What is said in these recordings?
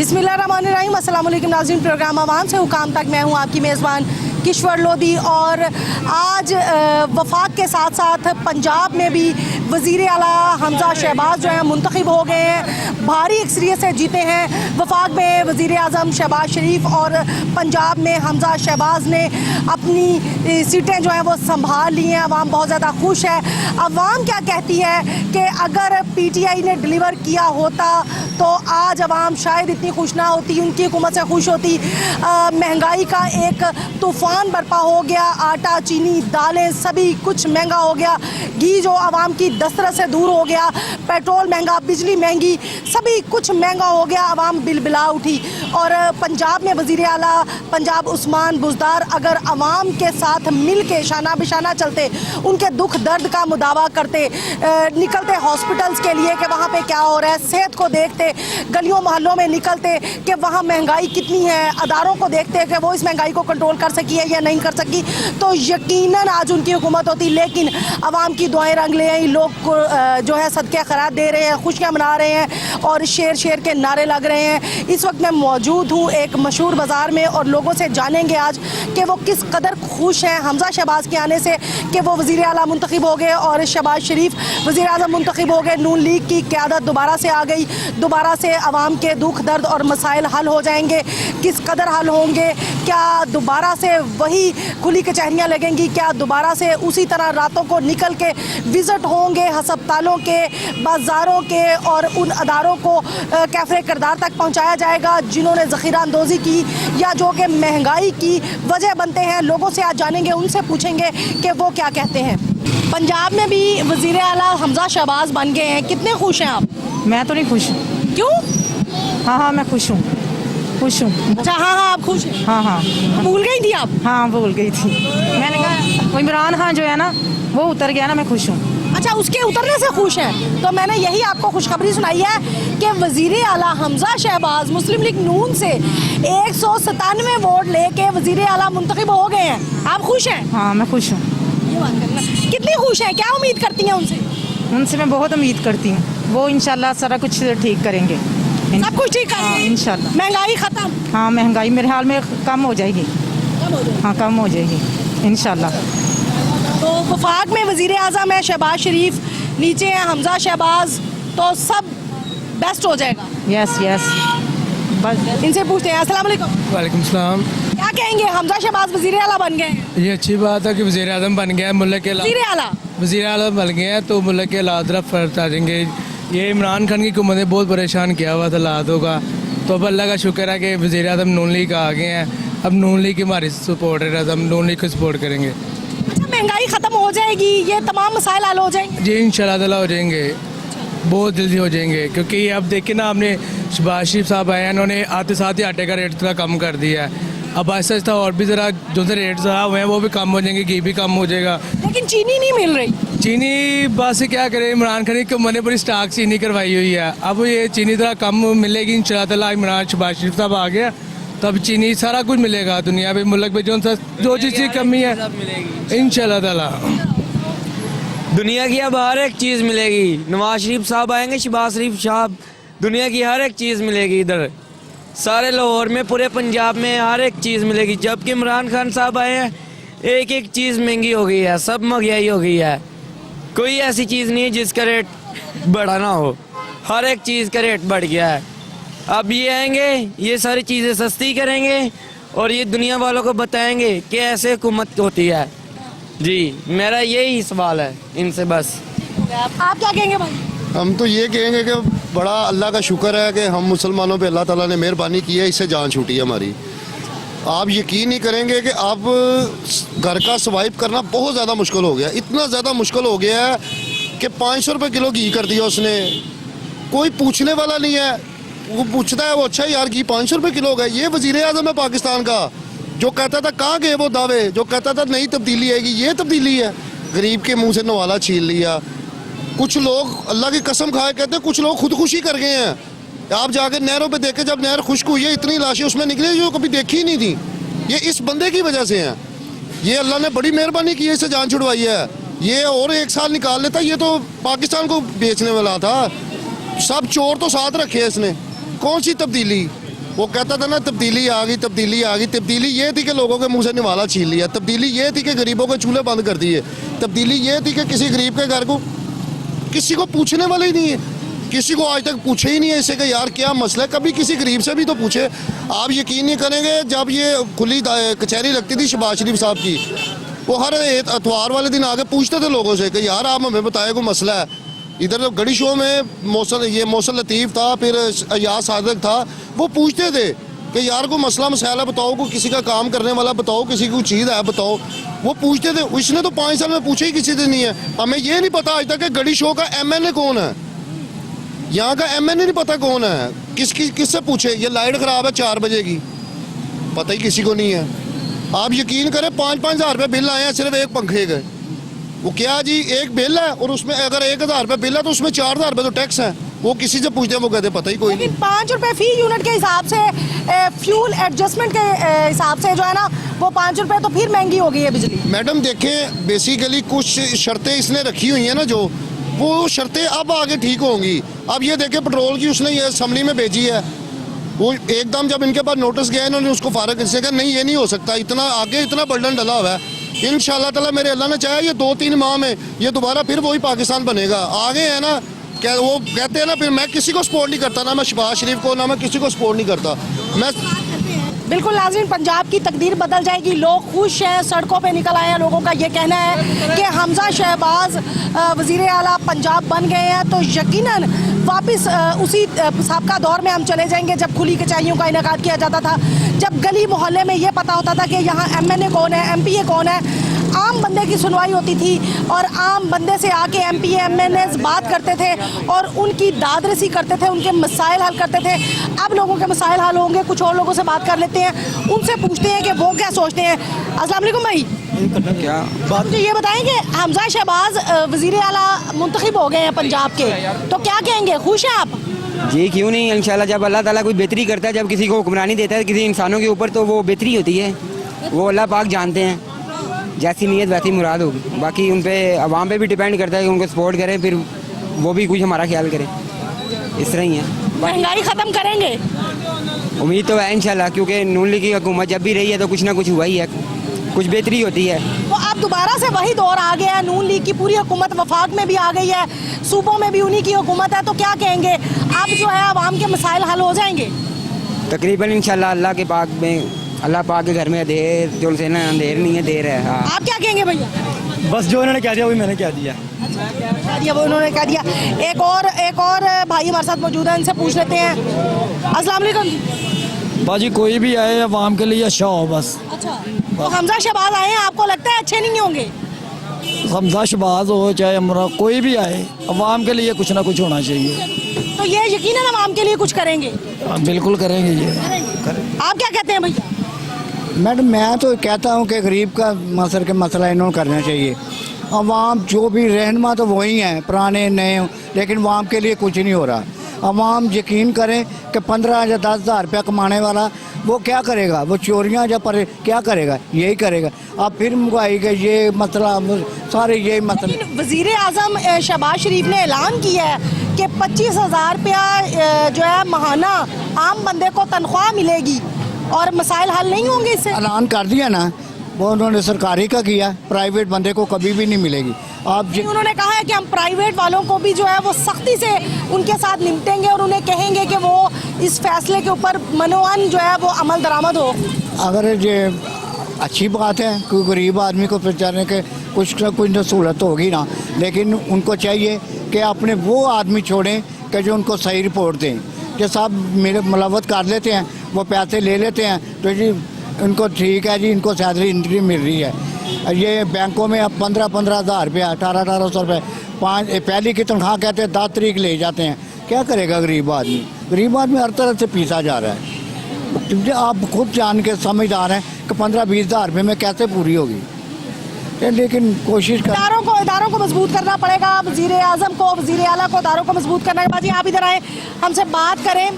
बिस्मिल्लाहिर्रहमानिर्रहीम। अस्सलाम वालेकुम नाज़रीन, प्रोग्राम आवाम से हुकाम तक मैं हूँ आपकी मेज़बान किश्वर लोधी। और आज वफाक के साथ साथ पंजाब में भी वज़ीर आला हमज़ा शहबाज जो हैं मुंतखब हो गए हैं, भारी अक्सरियत से जीते हैं। वफाक में वज़ीर आज़म शहबाज शरीफ और पंजाब में हमज़ा शहबाज ने अपनी सीटें जो हैं वो संभाल ली हैं। अवाम बहुत ज़्यादा खुश है। अवाम क्या कहती है कि अगर PTI ने डिलीवर किया होता तो आज अवाम शायद इतनी खुश ना होती, उनकी हुकूमत से खुश होती। महंगाई का एक तूफ़ान बर्पा हो गया, आटा चीनी दालें सभी कुछ महंगा हो गया, घी जो आवाम की दस्तरस से दूर हो गया, पेट्रोल महंगा, बिजली महंगी, सभी कुछ महंगा हो गया। आवाम बिलबिला उठी। और पंजाब में वज़ीर आला पंजाब उस्मान बुज़दार अगर आवाम के साथ मिल के शाना बिशाना चलते, उनके दुख दर्द का मुदावा करते, निकलते हॉस्पिटल्स के लिए कि वहाँ पे क्या हो रहा है, सेहत को देखते, गलियों मोहल्लों में निकलते कि वहाँ महंगाई कितनी है, अदारों को देखते कि वो इस महंगाई को कंट्रोल कर सकी है या नहीं कर सकी, तो यकीनन आज उनकी हुकूमत होती। लेकिन आवाम की दुआएं रंग ले आई, लोग जो है सदके खैरात दे रहे हैं, खुशियाँ मना रहे हैं और शेर शेर के नारे लग रहे हैं। इस वक्त मैं मौजूद हूँ एक मशहूर बाज़ार में और लोगों से जानेंगे आज कि वो किस कदर खुश हैं हमज़ा शहबाज के आने से कि वो वज़ीर आला मुंतखब हो गए और शहबाज शरीफ वज़ीर आज़म मुंतखब हो गए। नून लीग की क़यादत दोबारा से आ गई, दोबारा से आवाम के दुख दर्द और मसाइल हल हो जाएंगे। किस कदर हल होंगे? क्या दोबारा से वही खुली कचहरियाँ लगेंगी? क्या दोबारा से उसी तरह रातों को निकल के विज़िट होंगे हस्पतालों के, बाज़ारों के और उन अदारों को कैफ़े किरदार तक पहुँचाया जाएगा जिन्होंने ज़ख़ीरा अंदोज़ी की या जो कि महंगाई की वजह बनते हैं? लोगों से आज जानेंगे, उनसे पूछेंगे कि वो क्या कहते हैं। पंजाब में भी वज़ीर आला हमज़ा शहबाज बन गए हैं, कितने खुश हैं आप? मैं तो नहीं खुश हूँ। क्यों? हाँ, मैं खुश हूँ, खुश हूँ। अच्छा, हाँ आप खुश हैं? हाँ। भूल गई थी आप? हाँ, भूल गई थी। मैंने कहा वो इमरान खान जो है ना वो उतर गया ना, मैं खुश हूँ। अच्छा, उसके उतरने से खुश हैं? तो मैंने यही आपको खुशखबरी सुनाई है कि वज़ीर आला हमज़ा शहबाज मुस्लिम लीग नून से 197 वोट लेके वज़ीर आला मुंतखब हो गए हैं। आप खुश हैं? हाँ, मैं खुश हूँ। ये बात करना, कितनी खुश हैं? क्या उम्मीद करती हैं उनसे? उनसे मैं बहुत उम्मीद करती हूँ, वो इंशाल्लाह सारा कुछ ठीक करेंगे। सब कुछ ठीक हाँ, करेंगे इंशाल्लाह। महंगाई ख़त्म? हाँ, महंगाई मेरे हाल में कम हो जाएगी। कम हो जाएगी? हाँ, कम हो जाएगी इंशाल्लाह। तो वफाक में वज़ीर आज़म है शहबाज शरीफ, नीचे हैं हमज़ा शहबाज, तो सब बेस्ट हो जाएगा। यस बस इनसे पूछते हैं। अस्सलाम वालेकुम। वालेकुम सलाम। क्या कहेंगे, हमज़ा शहबाज वज़ीर आला बन गए हैं? ये अच्छी बात है कि वज़ीर आज़म बन गया है, मुल्क के वज़ीर आला बन गए हैं तो मुल्क के हालात तरफ फर्क आ जाएंगे। ये इमरान खान की हुकूमत ने बहुत परेशान किया हुआ था हालातों का, तो अब अल्लाह का शुक्र है कि वज़ीर आज़म नून लीग का आ गए हैं। अब नून लीग की हमारी सपोर्ट है, हम नून लीग को सपोर्ट करेंगे। अच्छा, महंगाई ख़त्म हो जाएगी, ये तमाम मसाइल हल हो जाएंगे? जी इंशाल्लाह ताला हो जाएंगे, बहुत जल्दी हो जाएंगे। क्योंकि अब देखिए ना, आपने शहबाज शरीफ साहब आए हैं, उन्होंने आते साथ ही आटे का रेट थोड़ा कम कर दिया है। अब आहिस्ता आहिस्ता और भी ज़रा जो से रेट ज़रा हुए हैं वो भी कम हो जाएंगे, घी भी कम हो जाएगा। लेकिन चीनी नहीं मिल रही। चीनी बात से क्या करें, इमरान खान की मैंने पूरी स्टॉक चीनी करवाई हुई है। अब ये चीनी थोड़ा कम मिलेगी इंशाल्लाह ताला। इमरान शहबाज शरीफ साहब आ गया तो अब चीनी सारा कुछ मिलेगा दुनिया में, मुल्क में जो चीज़ की कमी है इंशाल्लाह ताला दुनिया की अब हर एक चीज़ मिलेगी। नवाज शरीफ साहब आएंगे, शहबाज शरीफ साहब, दुनिया की हर एक चीज़ मिलेगी। इधर सारे लाहौर में, पूरे पंजाब में हर एक चीज़ मिलेगी। जबकि इमरान खान साहब आए हैं, एक एक चीज़ महंगी हो गई है, सब महंगाई हो गई है। कोई ऐसी चीज़ नहीं है जिसका रेट बढ़ा ना हो, हर एक चीज़ का रेट बढ़ गया है। अब ये आएंगे, ये सारी चीज़ें सस्ती करेंगे और ये दुनिया वालों को बताएंगे कि ऐसे हुकूमत होती है। जी, मेरा यही सवाल है इनसे बस। आप क्या कहेंगे भाई? हम तो ये कहेंगे कि बड़ा अल्लाह का शुक्र है कि हम मुसलमानों पे अल्लाह ताला ने मेहरबानी की है, इससे जान छूटी है हमारी। आप यकीन नहीं करेंगे कि अब घर का सर्वाइव करना बहुत ज़्यादा मुश्किल हो गया, इतना ज़्यादा मुश्किल हो गया है कि 500 रुपये किलो घी कर दिया उसने। कोई पूछने वाला नहीं है, वो पूछता है वो अच्छा यार घी 500 रुपये किलो हो गया। ये वज़ीर आज़म है पाकिस्तान का, जो कहता था कहाँ गए वो दावे, जो कहता था नई तब्दीली आएगी, ये तब्दीली है। गरीब के मुंह से नवाला छीन लिया। कुछ लोग अल्लाह की कसम खाए कहते हैं, कुछ लोग खुदकुशी कर गए हैं। आप जाके नहरों पे देखे, जब नहर खुश्क हुई है इतनी लाशें उसमें निकली जो कभी देखी ही नहीं थी। ये इस बंदे की वजह से है। ये अल्लाह ने बड़ी मेहरबानी की है, इससे जान छुड़वाई है। ये और 1 साल निकाल लेता, ये तो पाकिस्तान को बेचने वाला था। सब चोर तो साथ रखे इसने, कौन सी तब्दीली? वो कहता था ना तब्दीली आ गई, तब्दीली आ गई। तब्दीली ये थी कि लोगों के मुंह से निवाला छीन लिया। तब्दीली ये थी कि गरीबों के चूल्हे बंद कर दिए। तब्दीली ये थी कि किसी गरीब के घर को किसी को पूछने वाला ही नहीं है, किसी को आज तक पूछे ही नहीं है इससे कि यार क्या मसला है। कभी किसी गरीब से भी तो पूछे। आप यकीन नहीं करेंगे, जब ये खुली कचहरी लगती थी शहबाज शरीफ साहब की, वो हर इतवार वाले दिन आके पूछते थे लोगों से कि यार आप हमें बताए कोई मसला है। इधर तो गड़ी शो में मौसल लतीफ़ था, फिर अयाज सादक था, वो पूछते थे कि यार को मसला मसाला बताओ, को किसी का काम करने वाला बताओ, किसी की चीज़ है बताओ। वो पूछते थे। इसने तो 5 साल में पूछे ही किसी से नहीं है। हमें ये नहीं पता आज तक कि गड़ी शो का MNA कौन है, यहाँ का MNA नहीं पता कौन है। किससे पूछे ये लाइट ख़राब है 4 बजे की, पता ही किसी को नहीं है। आप यकीन करें 5-5 हज़ार रुपये बिल आए हैं सिर्फ एक पंखे के। वो क्या जी, एक बिल है और उसमें अगर 1,000 रुपये बिल है तो उसमें 4,000 रुपये तो टैक्स है। वो किसी से पूछते हैं, वो कहते पता ही कोई नहीं। 5 रुपए फी यूनिट के हिसाब से, फ्यूल एडजस्टमेंट के हिसाब से जो है ना, वो 5 रुपए तो फिर महंगी हो गई है बिजली। मैडम देखें, बेसिकली कुछ शर्तें इसने रखी हुई हैं ना, जो वो शर्तें अब आगे ठीक होंगी। अब ये देखें, पेट्रोल की उसने ये असम्बली में भेजी है, वो एकदम जब इनके पास नोटिस गया इन्होंने उसको फारग इससे कहा नहीं ये नहीं हो सकता, इतना आगे इतना बर्डन डला हुआ है। इंशाल्लाह ताला मेरे अल्लाह ने चाहा ये 2-3 माह में ये दोबारा फिर वही पाकिस्तान बनेगा। आगे है ना, क्या वो कहते हैं ना, फिर मैं किसी को सपोर्ट नहीं करता, ना मैं शहबाज शरीफ को, ना मैं किसी को सपोर्ट नहीं करता। मैं बिल्कुल नाज़रीन, पंजाब की तकदीर बदल जाएगी। लोग खुश हैं, सड़कों पे निकल आए हैं। लोगों का ये कहना है कि हमजा शहबाज वज़ीर आला पंजाब बन गए हैं, तो यकीनन वापस उसी साबका दौर में हम चले जाएंगे जब खुली कचहरियों का इनेकाद किया जाता था, जब गली मोहल्ले में ये पता होता था कि यहाँ MNA कौन है, MPA कौन है। आम बंदे की सुनवाई होती थी और आम बंदे से आके MPA MNAs बात करते थे और उनकी दादरसी करते थे, उनके मसाइल हल करते थे। अब लोगों के मसाइल हल होंगे, कुछ और लोगों से बात कर लेते हैं, उनसे पूछते हैं कि वो क्या सोचते हैं। अस्सलाम वालेकुम भाई, क्या बात मुझे ये बताएं कि हमजा शहबाज वज़ीर आला मुंतखब हो गए हैं पंजाब के, तो क्या कहेंगे, खुश हैं आप? जी क्यों नहीं, इंशाल्लाह जब अल्लाह ताला कोई बेहतरी करता है, जब किसी को हुक्मरानी देता है किसी इंसानों के ऊपर, तो वो बेहतरी होती है। वो अल्लाह पाक जानते हैं, जैसी नीयत वैसी मुराद होगी। बाकी उन पे अवाम पे भी डिपेंड करता है कि उनको सपोर्ट करें, फिर वो भी कुछ हमारा ख्याल करें। इस तरह ही है। महंगाई ख़त्म करेंगे? उम्मीद तो है इंशाल्लाह, क्योंकि नून लीग की हुकूमत जब भी रही है तो कुछ ना कुछ हुआ ही है, कुछ बेहतरी होती है। तो अब दोबारा से वही दौर आ गया है, नून लीग की पूरी हुकूमत वफाक में भी आ गई है, सूबों में भी उन्हीं की हुकूमत है, तो क्या कहेंगे अब जो है आवाम के मसाइल हल हो जाएंगे? तकरीबन इंशाल्लाह अल्लाह के पाक में, अल्लाह पाक के घर में देर जो से ना अंधेर नहीं है, देर है। हाँ, आप क्या कहेंगे भैया? बस जो इन्होंने कह दिया वही मैंने कह दिया। कह दिया, वो उन्होंने कह दिया। एक और भाई हमारे साथ मौजूद है, इनसे पूछ लेते हैं। अस्सलाम वालेकुम। बाजी कोई भी आए अवाम के लिए अच्छा हो बस। अच्छा, तो हमजा शहबाज आए हैं, आपको लगता है अच्छे नहीं होंगे? हमजा शहबाज हो चाहे अमरा, कोई भी आए अवाम के लिए कुछ ना कुछ होना चाहिए। तो ये यकीनन आवाम के लिए कुछ करेंगे? बिल्कुल करेंगे ये। आप क्या कहते हैं भैया? मैडम मैं तो कहता हूँ कि गरीब का मसला इन्होंने करना चाहिए। अवाम जो भी रहनुमा तो वही हैं, पुराने नए, लेकिन अवाम के लिए कुछ नहीं हो रहा। अवाम यकीन करें कि 15 या 10 हज़ार रुपया कमाने वाला वो क्या करेगा, वो चोरियाँ या पर क्या करेगा, यही करेगा। अब फिर महंगाई का ये मसला, सारे यही मसले। वज़ीर आज़म शहबाज शरीफ ने ऐलान किया है कि 25,000 रुपया जो है माहाना आम बंदे को तनख्वाह मिलेगी और मसाइल हल नहीं होंगे इससे। ऐलान कर दिया ना, वो उन्होंने सरकारी का किया, प्राइवेट बंदे को कभी भी नहीं मिलेगी। आप उन्होंने कहा है कि हम प्राइवेट वालों को भी जो है वो सख्ती से उनके साथ निपटेंगे और उन्हें कहेंगे कि वो इस फैसले के ऊपर मनोअन जो है वो अमल दरामद हो। अगर ये अच्छी बात है, कोई गरीब आदमी को बेचारे के कुछ ना कुछ सहूलत होगी ना, लेकिन उनको चाहिए कि अपने वो आदमी छोड़ें कि जो उनको सही रिपोर्ट दें। जो साहब मेरे मुलावत कर लेते हैं, वो पैसे ले लेते हैं, तो जी उनको ठीक है जी, इनको सैलरी इनकी मिल रही है। ये बैंकों में अब 15-15 हज़ार रुपया, 1800 रुपये, पहली की तनख्वाह कहते हैं 10 तारीख ले जाते हैं। क्या करेगा गरीब आदमी? गरीब आदमी हर तरह से पीसा जा रहा है। आप खुद जान के समझदार हैं कि 15-20 हज़ार रुपये में कैसे पूरी होगी, लेकिन कोशिश कर। इदारों को मजबूत करना पड़ेगा, वज़ीर आज़म को, वज़ीर आला को इदारों को मजबूत करना है। बाजी आप इधर आए, हमसे बात करें।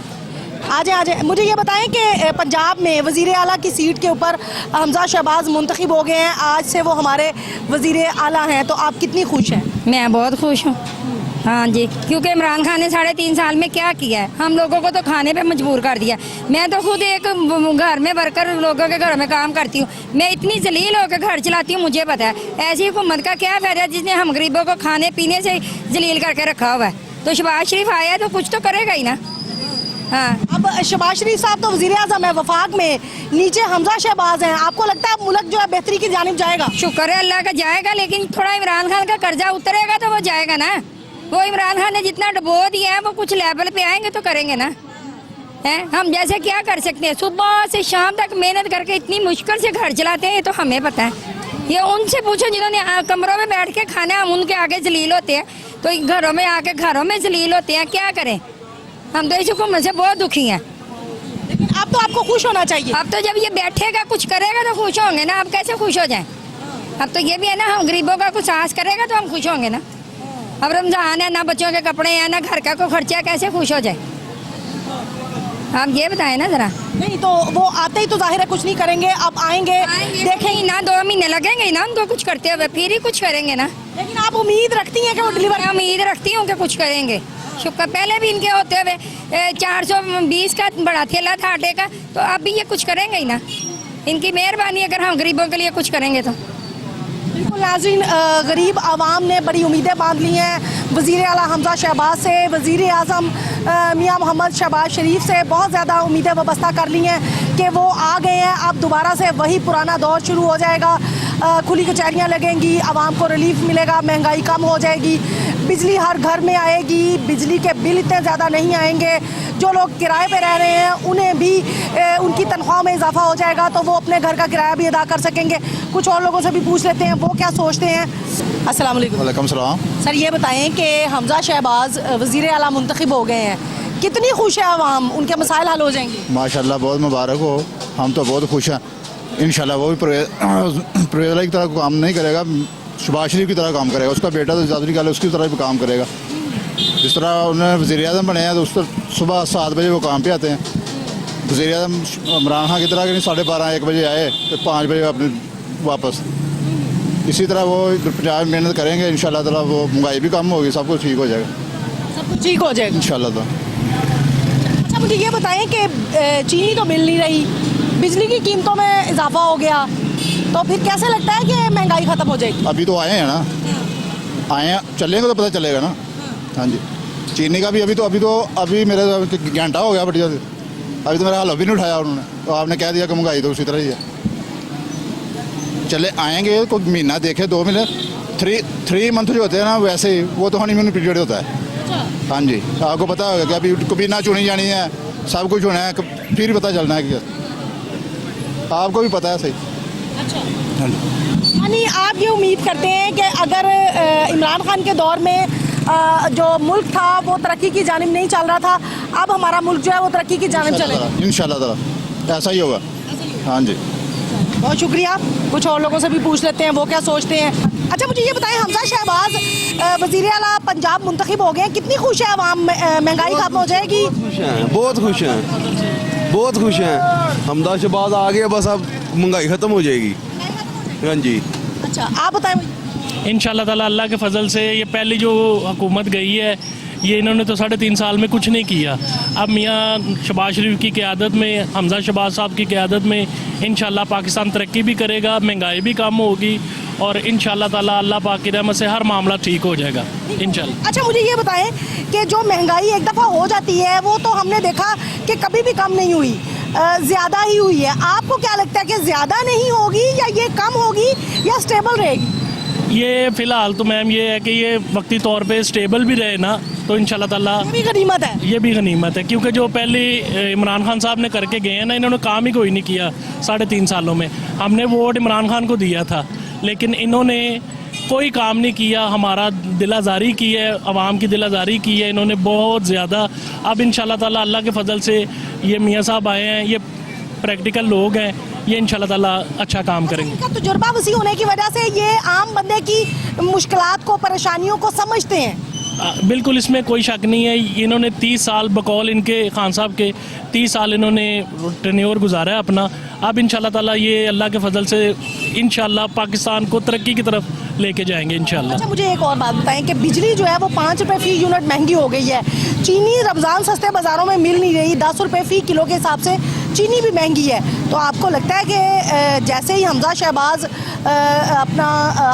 आ जाए। मुझे ये बताएं कि पंजाब में वज़ीर आला की सीट के ऊपर हमजा शहबाज मुंतखब हो गए हैं, आज से वो हमारे वज़ीर आला हैं, तो आप कितनी खुश हैं? मैं बहुत खुश हूँ। हाँ जी, क्योंकि इमरान खान ने 3.5 साल में क्या किया है, हम लोगों को तो खाने पे मजबूर कर दिया। मैं तो खुद एक घर में वर्कर लोगों के घर में काम करती हूँ, मैं इतनी जलील होकर घर चलाती हूँ, मुझे पता है ऐसी हुकूमत का क्या फायदा है जिसने हम गरीबों को खाने पीने से जलील करके रखा हुआ है। तो शहबाज शरीफ आया है तो कुछ तो करेगा ही ना। हाँ, अब शहबाज शरीफ साहब तो वजीर आजम है वफाक में, नीचे हमजा शहबाज हैं, आपको लगता है मुल्क जो है बेहतरी की जानिब जाएगा? शुक्र है अल्लाह का जाएगा, लेकिन थोड़ा इमरान खान का कर्जा उतरेगा तो वो जाएगा ना। वो इमरान खान ने जितना डुबो दिया है वो कुछ लेवल पे आएंगे तो करेंगे ना। हैं, हम जैसे क्या कर सकते हैं, सुबह से शाम तक मेहनत करके इतनी मुश्किल से घर चलाते हैं, ये तो हमें पता है। ये उनसे पूछो जिन्होंने कमरों में बैठ के खाना, हम उनके आगे जलील होते हैं, तो घरों में आके घरों में जलील होते हैं, क्या करें। हम तो इस हुकूमत से बहुत दुखी हैं। लेकिन अब तो आपको खुश होना चाहिए। अब तो जब ये बैठेगा कुछ करेगा तो खुश होंगे ना, अब कैसे खुश हो जाएं। अब तो ये भी है ना, हम गरीबों का कुछ आस करेगा तो हम खुश होंगे ना। अब रमजान है, ना बच्चों के कपड़े हैं, ना घर का कोई खर्चा है, कैसे खुश हो जाए। आप ये बताएं ना जरा। नहीं तो वो आते ही तो जाहिर है कुछ नहीं करेंगे, अब आएंगे देखेंगे ना, 2 महीने लगेंगे ना उनको कुछ करते हुए, फिर ही कुछ करेंगे ना। लेकिन आप उम्मीद रखती हैं कि वो डिलीवर? मैं उम्मीद रखती हूँ कि कुछ करेंगे। शुक्र, पहले भी इनके होते हुए 420 का बढ़ा ठेला था आटे का, तो अब भी ये कुछ करेंगे ही ना। इनकी मेहरबानी अगर हम गरीबों के लिए कुछ करेंगे तो। बिल्कुल नाज़रीन, गरीब आवाम ने बड़ी उम्मीदें बांध ली हैं वज़ीर आला हमजा शहबाज से, वज़ीर आज़म मियाँ मोहम्मद शहबाज शरीफ से बहुत ज़्यादा उम्मीदें वाबस्ता कर ली हैं कि वो आ गए हैं। अब दोबारा से वही पुराना दौर शुरू हो जाएगा, खुली कचहरियाँ लगेंगी, आवाम को रिलीफ मिलेगा, महंगाई कम हो जाएगी, बिजली हर घर में आएगी, बिजली के बिल इतने ज़्यादा नहीं आएंगे, जो लोग किराए पे रह रहे हैं उन्हें भी उनकी तनख्वाह में इजाफा हो जाएगा तो वो अपने घर का किराया भी अदा कर सकेंगे। कुछ और लोगों से भी पूछ लेते हैं वो क्या सोचते हैं। अस्सलाम वालेकुम। वालेकुम सलाम। सर ये बताएं कि हमजा शहबाज वज़ीर आला मुंतखब हो गए हैं, कितनी खुश है आवाम, उनके मसाइल हल हो जाएंगे? माशाल्लाह बहुत मुबारक हो, हम तो बहुत खुश हैं। इंशाल्लाह वो भी परवेज़ की तरह काम नहीं करेगा, शहबाज शरीफ की तरह काम करेगा, उसका बेटा तो ज़्यादा निकाले उसकी तरह भी काम करेगा। जिस तरह उन्होंने वज़ीर आज़म बने हैं तो उस तरह सुबह 7 बजे वो काम पे आते हैं। वज़ीर आज़म इमरान खान की तरह नहीं 12:30-1 बजे आए तो 5 बजे अपने वापस। इसी तरह वो पंजाब में मेहनत करेंगे, इंशाल्लाह ताला वो महंगाई भी कम होगी, सब कुछ ठीक हो जाएगा, सब कुछ ठीक हो जाएगा इंशाल्लाह। तो अच्छा मुझे ये बताएं कि चीनी तो मिल नहीं रही, बिजली की कीमतों में इजाफा हो गया, तो फिर कैसे लगता है कि महंगाई ख़त्म हो जाएगी? अभी तो आए हैं ना, आए हैं, चलेंगे तो पता चलेगा ना। हाँ जी, चीनी का भी अभी मेरा घंटा हो गया बढ़िया, अभी तो मेरा हाल अभी नहीं उठाया उन्होंने, तो आपने कह दिया कि महंगाई तो उसी तरह ही है। चले आएंगे, कोई महीना देखे, 2 महीने, 3 मंथ जो होते हैं ना, वैसे ही वो तो हनीमून पीरियड होता है। हाँ जी, आपको पता होगा कि अभी कभी ना चुनी जानी है, सब कुछ होना है, फिर पता चलना है कि आपको भी पता है सही। अच्छा, हाँ जी, यानी आप ये उम्मीद करते हैं कि अगर इमरान खान के दौर में जो मुल्क था वो तरक्की की जानिब नहीं चल रहा था, अब हमारा मुल्क जो है वो तरक्की की जानिब चलेगा? इंशाल्लाह ताला ऐसा ही होगा। हाँ जी, बहुत शुक्रिया। कुछ और लोगों से भी पूछ लेते हैं वो क्या सोचते हैं। अच्छा मुझे ये बताएं, हमजा शहबाज वज़ीर आला पंजाब मुंतखब हो गए हैं, कितनी खुश है आवाम, महंगाई खत्म हो जाएगी? बहुत खुश हैं, बहुत खुश हैं। हमजा शहबाज आ गए, बस अब महंगाई ख़त्म हो जाएगी। हाँ जी। अच्छा आप बताएं। इंशाल्लाह ताला अल्लाह के फजल से ये पहली जो हुकूमत गई है, ये इन्होंने तो 3.5 साल में कुछ नहीं किया। अब मियाँ शहबाज शरीफ की क़यादत में, हमजा शहबाज साहब की क़यादत में इंशाल्लाह पाकिस्तान तरक्की भी करेगा, महंगाई भी कम होगी और इंशाल्लाह ताला अल्लाह पाक की रहमत से हर मामला ठीक हो जाएगा इंशाल्लाह। अच्छा मुझे ये बताएं कि जो महंगाई एक दफ़ा हो जाती है वो तो हमने देखा कि कभी भी कम नहीं हुई, ज़्यादा ही हुई है। आपको क्या लगता है कि ज़्यादा नहीं होगी या ये कम होगी या स्टेबल रहेगी? ये फ़िलहाल तो मैम ये है कि ये वक्ती तौर पे स्टेबल भी रहे ना, तो इंशाल्लाह ताला ये भी गनीमत है। ये भी गनीमत है, क्योंकि जो पहले इमरान खान साहब ने करके गए हैं ना, इन्होंने काम ही कोई नहीं किया 3.5 सालों में। हमने वोट इमरान खान को दिया था लेकिन इन्होंने कोई काम नहीं किया, हमारा दिलाजारी की है, आवाम की दिलाजारी की है इन्होंने बहुत ज़्यादा। अब इंशाल्लाह ताला अल्लाह के फजल से ये मियाँ साहब आए हैं, ये प्रैक्टिकल लोग हैं, ये इंशाल्लाह ताला अच्छा काम करेंगे। इनका तजुर्बा वसी होने की वजह से ये आम बंदे की मुश्किलात को, परेशानियों को समझते हैं। बिल्कुल, इसमें कोई शक नहीं है। इन्होंने 30 साल बकौल इनके खान साहब के 30 साल इन्होंने टेन्योर गुजारा है अपना। अब इंशाल्लाह ताला ये अल्लाह के फजल से इंशाल्लाह पाकिस्तान को तरक्की की तरफ लेके जाएंगे इंशाल्लाह। अच्छा, मुझे एक और बात बताएं कि बिजली जो है वो 5 रुपए फी यूनिट महंगी हो गई है। चीनी रमज़ान सस्ते बाज़ारों में मिल नहीं रही, 10 रुपए फी किलो के हिसाब से चीनी भी महंगी है। तो आपको लगता है कि जैसे ही हमजा शहबाज अपना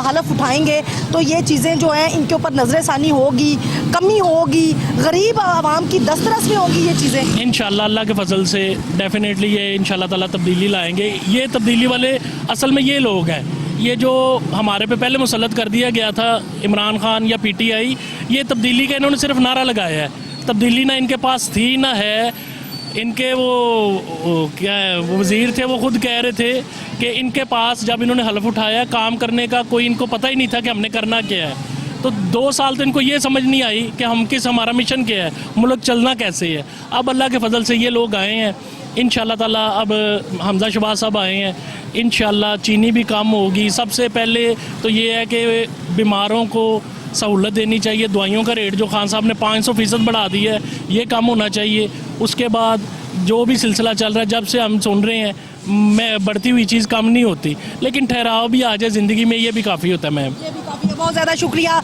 हलफ उठाएंगे तो ये चीज़ें जो हैं इनके ऊपर नज़रसानी होगी, कमी होगी, गरीब आवाम की दस्तरस में होगी ये चीज़ें? इंशाल्लाह अल्लाह के फजल से डेफिनेटली ये इंशाल्लाह ताला तब्दीली लाएंगे। ये तब्दीली वाले असल में ये लोग हैं, ये जो हमारे पे पहले मुसल्लत कर दिया गया था इमरान खान या PTI, ये तब्दीली का इन्होंने सिर्फ नारा लगाया है। तब्दीली ना इनके पास थी ना है। इनके वो क्या है, वो वज़ीर थे, वो खुद कह रहे थे कि इनके पास जब इन्होंने हलफ उठाया काम करने का कोई इनको पता ही नहीं था कि हमने करना क्या है। तो 2 साल तो इनको ये समझ नहीं आई कि हमारा मिशन क्या है, मुल्क चलना कैसे है। अब अल्लाह के फजल से ये लोग आए हैं इंशाल्लाह ताला। अब हमजा शहबाज साहब आए हैं, इंशाल्लाह चीनी भी कम होगी। सबसे पहले तो ये है कि बीमारों को सहूलत देनी चाहिए। दवाइयों का रेट जो खान साहब ने 500% बढ़ा दी है, ये कम होना चाहिए। उसके बाद जो भी सिलसिला चल रहा है, जब से हम सुन रहे हैं मैं बढ़ती हुई चीज़ कम नहीं होती, लेकिन ठहराव भी आ जाए ज़िंदगी में, ये भी काफ़ी होता है मैम। बहुत ज़्यादा शुक्रिया।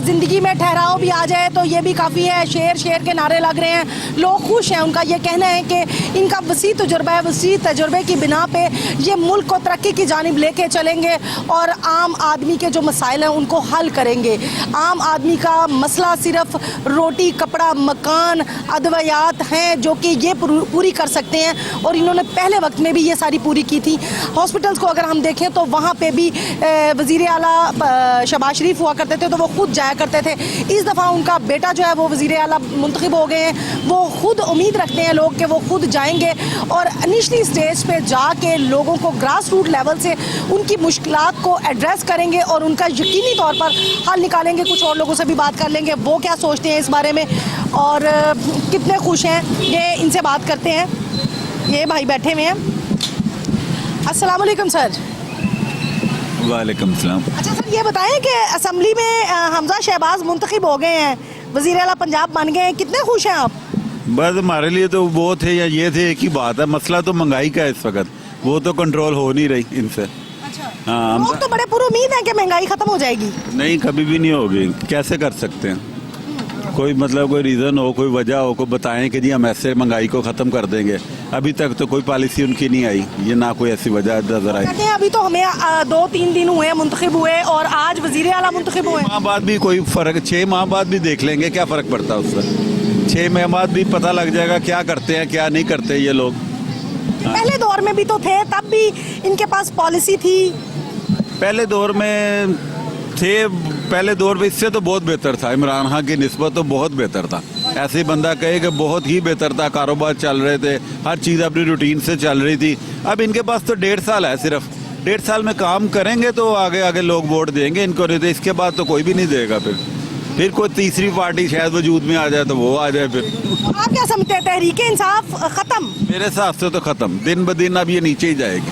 ज़िंदगी में ठहराव भी आ जाए तो ये भी काफ़ी है। शेर शेर के नारे लग रहे हैं, लोग खुश हैं। उनका ये कहना है कि इनका वसी तजुर्बा है, वसी तजुर्बे की बिना पे ये मुल्क को तरक्की की जानिब लेके चलेंगे और आम आदमी के जो मसाइल हैं उनको हल करेंगे। आम आदमी का मसला सिर्फ रोटी, कपड़ा, मकान, अदवियात हैं जो कि ये पूरी कर सकते हैं, और इन्होंने पहले वक्त में भी ये सारी पूरी की थी। हॉस्पिटल्स को अगर हम देखें तो वहाँ पे भी वज़ीर आला शहबाज शरीफ हुआ करते थे तो वो खुद जाया करते थे। इस दफ़ा उनका बेटा जो है वो वज़ीर आला मुंतखब हो गए हैं। वो खुद उम्मीद रखते हैं लोग कि वो खुद जाएंगे और निचली स्टेज पे जाके लोगों को ग्रास रूट लेवल से उनकी मुश्किलात को एड्रेस करेंगे और उनका यकीनी तौर पर हल निकालेंगे। कुछ और लोगों से भी बात कर लेंगे, वो क्या सोचते हैं इस बारे में और कितने खुश हैं, ये इनसे बात करते हैं। ये भाई बैठे हुए हैं। अस्सलाम वालेकुम सर। वालेकुम सलाम। अच्छा सर, ये बताएं कि असम्बली में हमजा शहबाज मुंतखब हो गए हैं, वज़ीर आला पंजाब बन गए हैं, कितने खुश हैं आप? बस हमारे लिए तो वो थे या ये थे, एक ही बात है। मसला तो महंगाई का है इस वक्त, वो तो कंट्रोल हो नहीं रही इनसे। हाँ, लोग तो बड़े पूरी उम्मीद है कि महंगाई खत्म हो जाएगी। नहीं, कभी भी नहीं होगी। कैसे कर सकते हैं? कोई मतलब कोई रीज़न हो, कोई वजह हो, कोई बताएं कि जी हम ऐसे महंगाई को ख़त्म कर देंगे। अभी तक तो कोई पॉलिसी उनकी नहीं आई, ये ना कोई ऐसी वजह नजर आई। कहते हैं अभी तो हमें 2-3 दिन हुए मुंतखब हुए और आज वज़ीर आला मुंतखब हुए। 6 माह बाद भी कोई फ़र्क, 6 माह बाद भी देख लेंगे क्या फ़र्क पड़ता है उससे। 6 माह बाद भी पता लग जाएगा क्या करते हैं क्या नहीं करते ये लोग। पहले दौर में भी तो थे, तब भी इनके पास पॉलिसी थी। पहले दौर में थे, पहले दौर में इससे तो बहुत बेहतर था। इमरान खान की निस्बत तो बहुत बेहतर था। ऐसे ही बंदा कहे कि बहुत ही बेहतर था, कारोबार चल रहे थे, हर चीज़ अपनी रूटीन से चल रही थी। अब इनके पास तो 1.5 साल है, सिर्फ 1.5 साल में काम करेंगे तो आगे आगे लोग वोट देंगे इनको, नहीं तो इसके बाद तो कोई भी नहीं देगा। फिर कोई तीसरी पार्टी शायद वजूद में आ जाए तो वो आ जाए। फिर आप क्या समझते हैं, तहरीके इंसाफ खत्म? मेरे हिसाब से तो ख़त्म, दिन ब दिन अब ये नीचे ही जाएगी,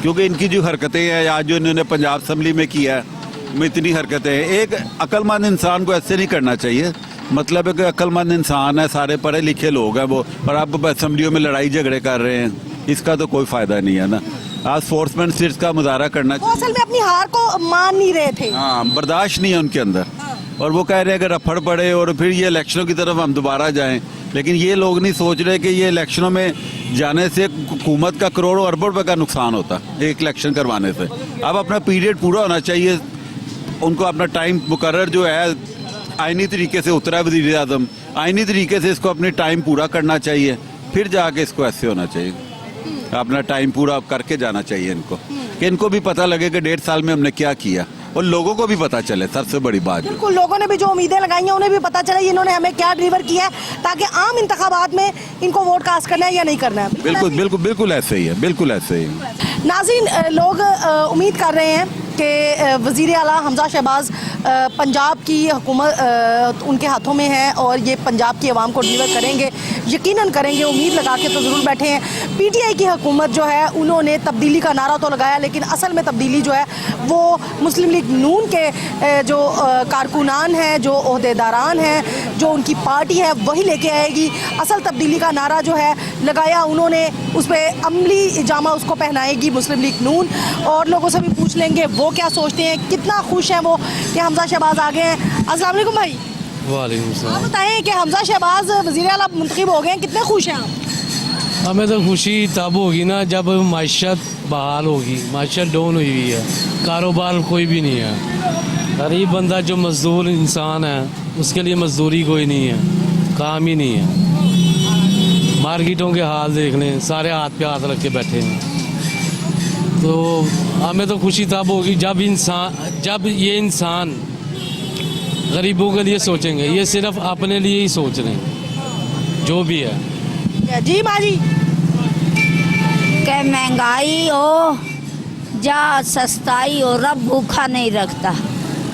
क्योंकि इनकी जो हरकतें हैं आज जो इन्होंने पंजाब असम्बली में किया है, में इतनी हरकतें हैं। एक अक्लमंद इंसान को ऐसे नहीं करना चाहिए। मतलब है कि अक्लमंद इंसान है, सारे पढ़े लिखे लोग हैं वो, और आप असम्बलियों में लड़ाई झगड़े कर रहे हैं, इसका तो कोई फ़ायदा नहीं है ना। आज स्पोर्ट्समैनशिप का मुजाहरा करना, वो असल में अपनी हार को मान नहीं रहे थे। हाँ, बर्दाश्त नहीं है उनके अंदर, और वो कह रहे हैं कि रफड़ पड़े और फिर ये इलेक्शनों की तरफ हम दोबारा जाएं। लेकिन ये लोग नहीं सोच रहे कि ये इलेक्शनों में जाने से हुकूमत का करोड़ों अरबों रुपये का नुकसान होता है एक इलेक्शन करवाने से। अब अपना पीरियड पूरा होना चाहिए, उनको अपना टाइम मुकर्रर जो है आईनी तरीके से उतरा है वज़ीर आज़म, आईनी तरीके से इसको अपनी टाइम पूरा करना चाहिए, फिर जाके इसको ऐसे होना चाहिए। अपना टाइम पूरा करके जाना चाहिए इनको, कि इनको भी पता लगे कि 1.5 साल में हमने क्या किया, और लोगों को भी पता चले। सबसे बड़ी बात बिल्कुल, लोगों ने भी जो उम्मीदें लगाई हैं उन्हें भी पता चले इन्होंने हमें क्या डिलीवर किया है, ताकि आम इंतखाबात में इनको वोट कास्ट करना है या नहीं करना है। बिल्कुल बिल्कुल बिल्कुल ऐसे ही है, बिल्कुल ऐसे ही है। नाज़रीन, लोग उम्मीद कर रहे हैं कि वज़ीर आला हमजा शहबाज पंजाब की हुकूमत उनके हाथों में है और ये पंजाब की आवाम को डिलीवर करेंगे, यकीनन करेंगे। उम्मीद लगा के तो ज़रूर बैठे हैं। PTI की हुकूमत जो है उन्होंने तब्दीली का नारा तो लगाया, लेकिन असल में तब्दीली जो है वो मुस्लिम लीग नून के जो कारकुनान हैं, जो ओहदेदारान हैं, जो उनकी पार्टी है, वही लेके आएगी। असल तब्दीली का नारा जो है लगाया उन्होंने, उस पर अमली जामा उसको पहनाएगी मुस्लिम लीग नून। और लोगों से भी पूछ लेंगे वो क्या सोचते हैं, कितना खुश हैं वो कि हमजा शहबाज आ गए हैं। अस्सलाम वालेकुम भाई। वालेकुम आप बताएं कि हमजा शहबाज वज़ीर आला मुंतखब हो गए हैं, कितने खुश हैं आप? हमें तो खुशी तब होगी ना जब माशत बहाल होगी। माशत डाउन हुई हुई है, कारोबार कोई भी नहीं है। गरीब बंदा जो मजदूर इंसान है उसके लिए मजदूरी कोई नहीं है, काम ही नहीं है। मार्केटों के हाल देख लें, सारे हाथ पे हाथ रख के बैठे हैं। तो हमें तो खुशी तब होगी जब ये इंसान गरीबों के लिए सोचेंगे। ये सिर्फ अपने लिए ही सोच रहे हैं जो भी है। जी माँ जी। के महंगाई हो जा सस्ताई हो, रब भूखा नहीं रखता।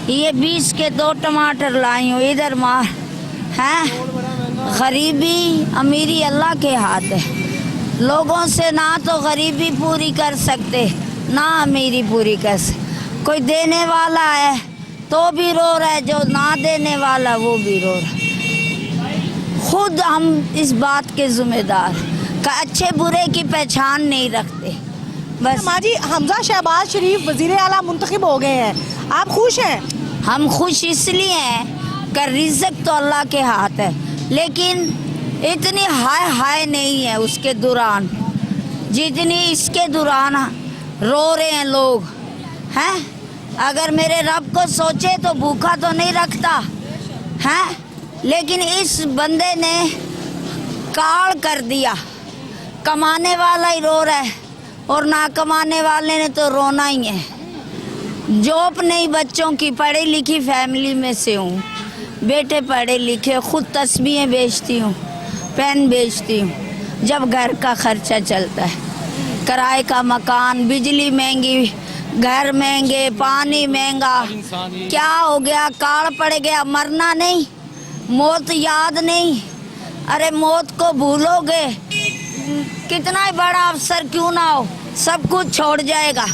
ये 20 के 2 टमाटर लाई हूँ, इधर मार हैं। गरीबी अमीरी अल्लाह के हाथ है। लोगों से ना तो गरीबी पूरी कर सकते ना अमीरी पूरी कर सकते। कोई देने वाला है तो भी रो रहा है, जो ना देने वाला वो भी रो रहा है। खुद हम इस बात के जिम्मेदार का अच्छे बुरे की पहचान नहीं रखते। बस माँ जी, हमजा शहबाज शरीफ वज़ीर आला मुंतखब हो गए हैं, आप खुश हैं? हम खुश इसलिए हैं कि रिज़्क़ तो अल्लाह के हाथ है, लेकिन इतनी हाय हाय नहीं है उसके दौरान जितनी इसके दौरान रो रहे हैं लोग हैं। अगर मेरे रब को सोचे तो भूखा तो नहीं रखता हैं, लेकिन इस बंदे ने काल कर दिया। कमाने वाला ही रो रहा है और ना कमाने वाले ने तो रोना ही है। जॉब नहीं बच्चों की, पढ़ी लिखी फैमिली में से हूँ, बेटे पढ़े लिखे, खुद तस्बीहें बेचती हूँ, पेन बेचती हूँ। जब घर का खर्चा चलता है, किराए का मकान, बिजली महंगी, घर महंगे, पानी महंगा, क्या हो गया? काल पड़ गया। मरना नहीं, मौत याद नहीं। अरे मौत को भूलोगे, कितना ही बड़ा अफसर क्यों ना हो, सब कुछ छोड़ जाएगा।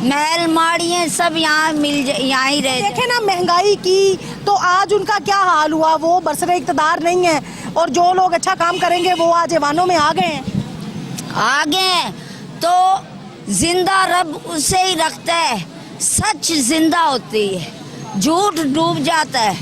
महल माड़ियाँ सब यहाँ यहाँ ही रहे। देखे ना महंगाई की, तो आज उनका क्या हाल हुआ। वो बरसरे इक़्तिदार नहीं है और जो लोग अच्छा काम करेंगे वो आज ऐवानों में आ गए हैं। आ गए तो जिंदा रब उसे ही रखता है। सच जिंदा होती है, झूठ डूब जाता है।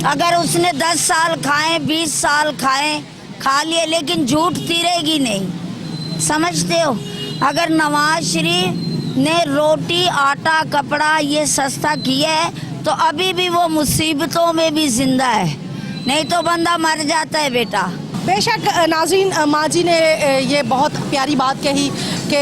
अगर उसने 10 साल खाए, 20 साल खाए, खा लिए, लेकिन झूठ तिरेगी नहीं। समझते हो? अगर नवाज शरीफ ने रोटी, आटा, कपड़ा ये सस्ता किया है तो अभी भी वो मुसीबतों में भी जिंदा है, नहीं तो बंदा मर जाता है बेटा। बेशक नाज़रीन, माँ जी ने ये बहुत प्यारी बात कही कि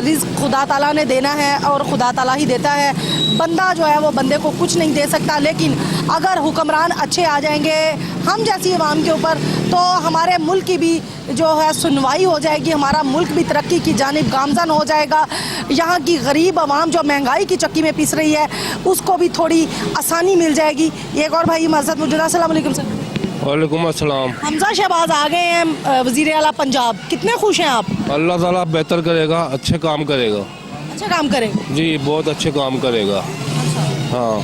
रिज़्क़ खुदा ताला ने देना है और खुदा ताला ही देता है। बंदा जो है वो बंदे को कुछ नहीं दे सकता, लेकिन अगर हुक्मरान अच्छे आ जाएंगे हम जैसी आवाम के ऊपर तो हमारे मुल्क की भी जो है सुनवाई हो जाएगी, हमारा मुल्क भी तरक्की की जानिब गामज़न हो जाएगा। यहाँ की गरीब आवाम जो महंगाई की चक्की में पिस रही है उसको भी थोड़ी आसानी मिल जाएगी। एक और भाई मज़द मौजूद। अस्सलाम वालेकुम सर। वालेकुम अस्सलाम। हमजा शहबाज आ गए हैं वज़ीर आला पंजाब, कितने खुश हैं आप? अल्लाह ताला बेहतर करेगा, अच्छे काम करेगा। अच्छा काम करेंगे जी, बहुत अच्छे काम करेगा। हाँ,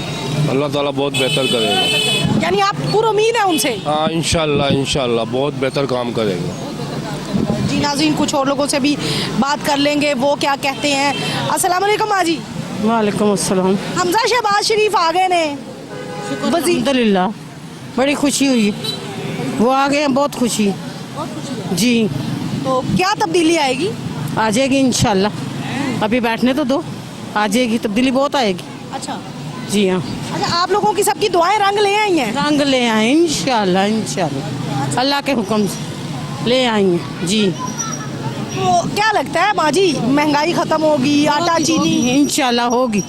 अल्लाह ताला बहुत बेहतर करेगा। यानी आप पूरी उम्मीद है उनसे? हाँ, इंशाल्लाह इंशाल्लाह बहुत बेहतर काम करेगा। जी नाज़रीन, कुछ और लोगों से भी बात कर लेंगे वो क्या कहते हैं। अस्सलाम वालेकुम माँ जी। वालेकुम अस्सलाम। हमजा शहबाज शरीफ आ गए ने, अल्हम्दुलिल्लाह बड़ी खुशी हुई, वो आ गए हैं, बहुत खुशी जी। तो क्या तब्दीली आएगी? आ जाएगी इंशाल्लाह, अभी बैठने तो दो, आ जाएगी तब्दीली, बहुत आएगी। अच्छा जी हाँ। अच्छा, आप लोगों की सबकी दुआएं रंग ले आई हैं? रंग ले आए इंशाल्लाह, इंशाल्लाह अल्लाह के हुक्म से ले आई हैं जी। तो क्या लगता है माँ जी, महंगाई ख़त्म होगी, आटा चीनी? इंशाल्लाह होगी,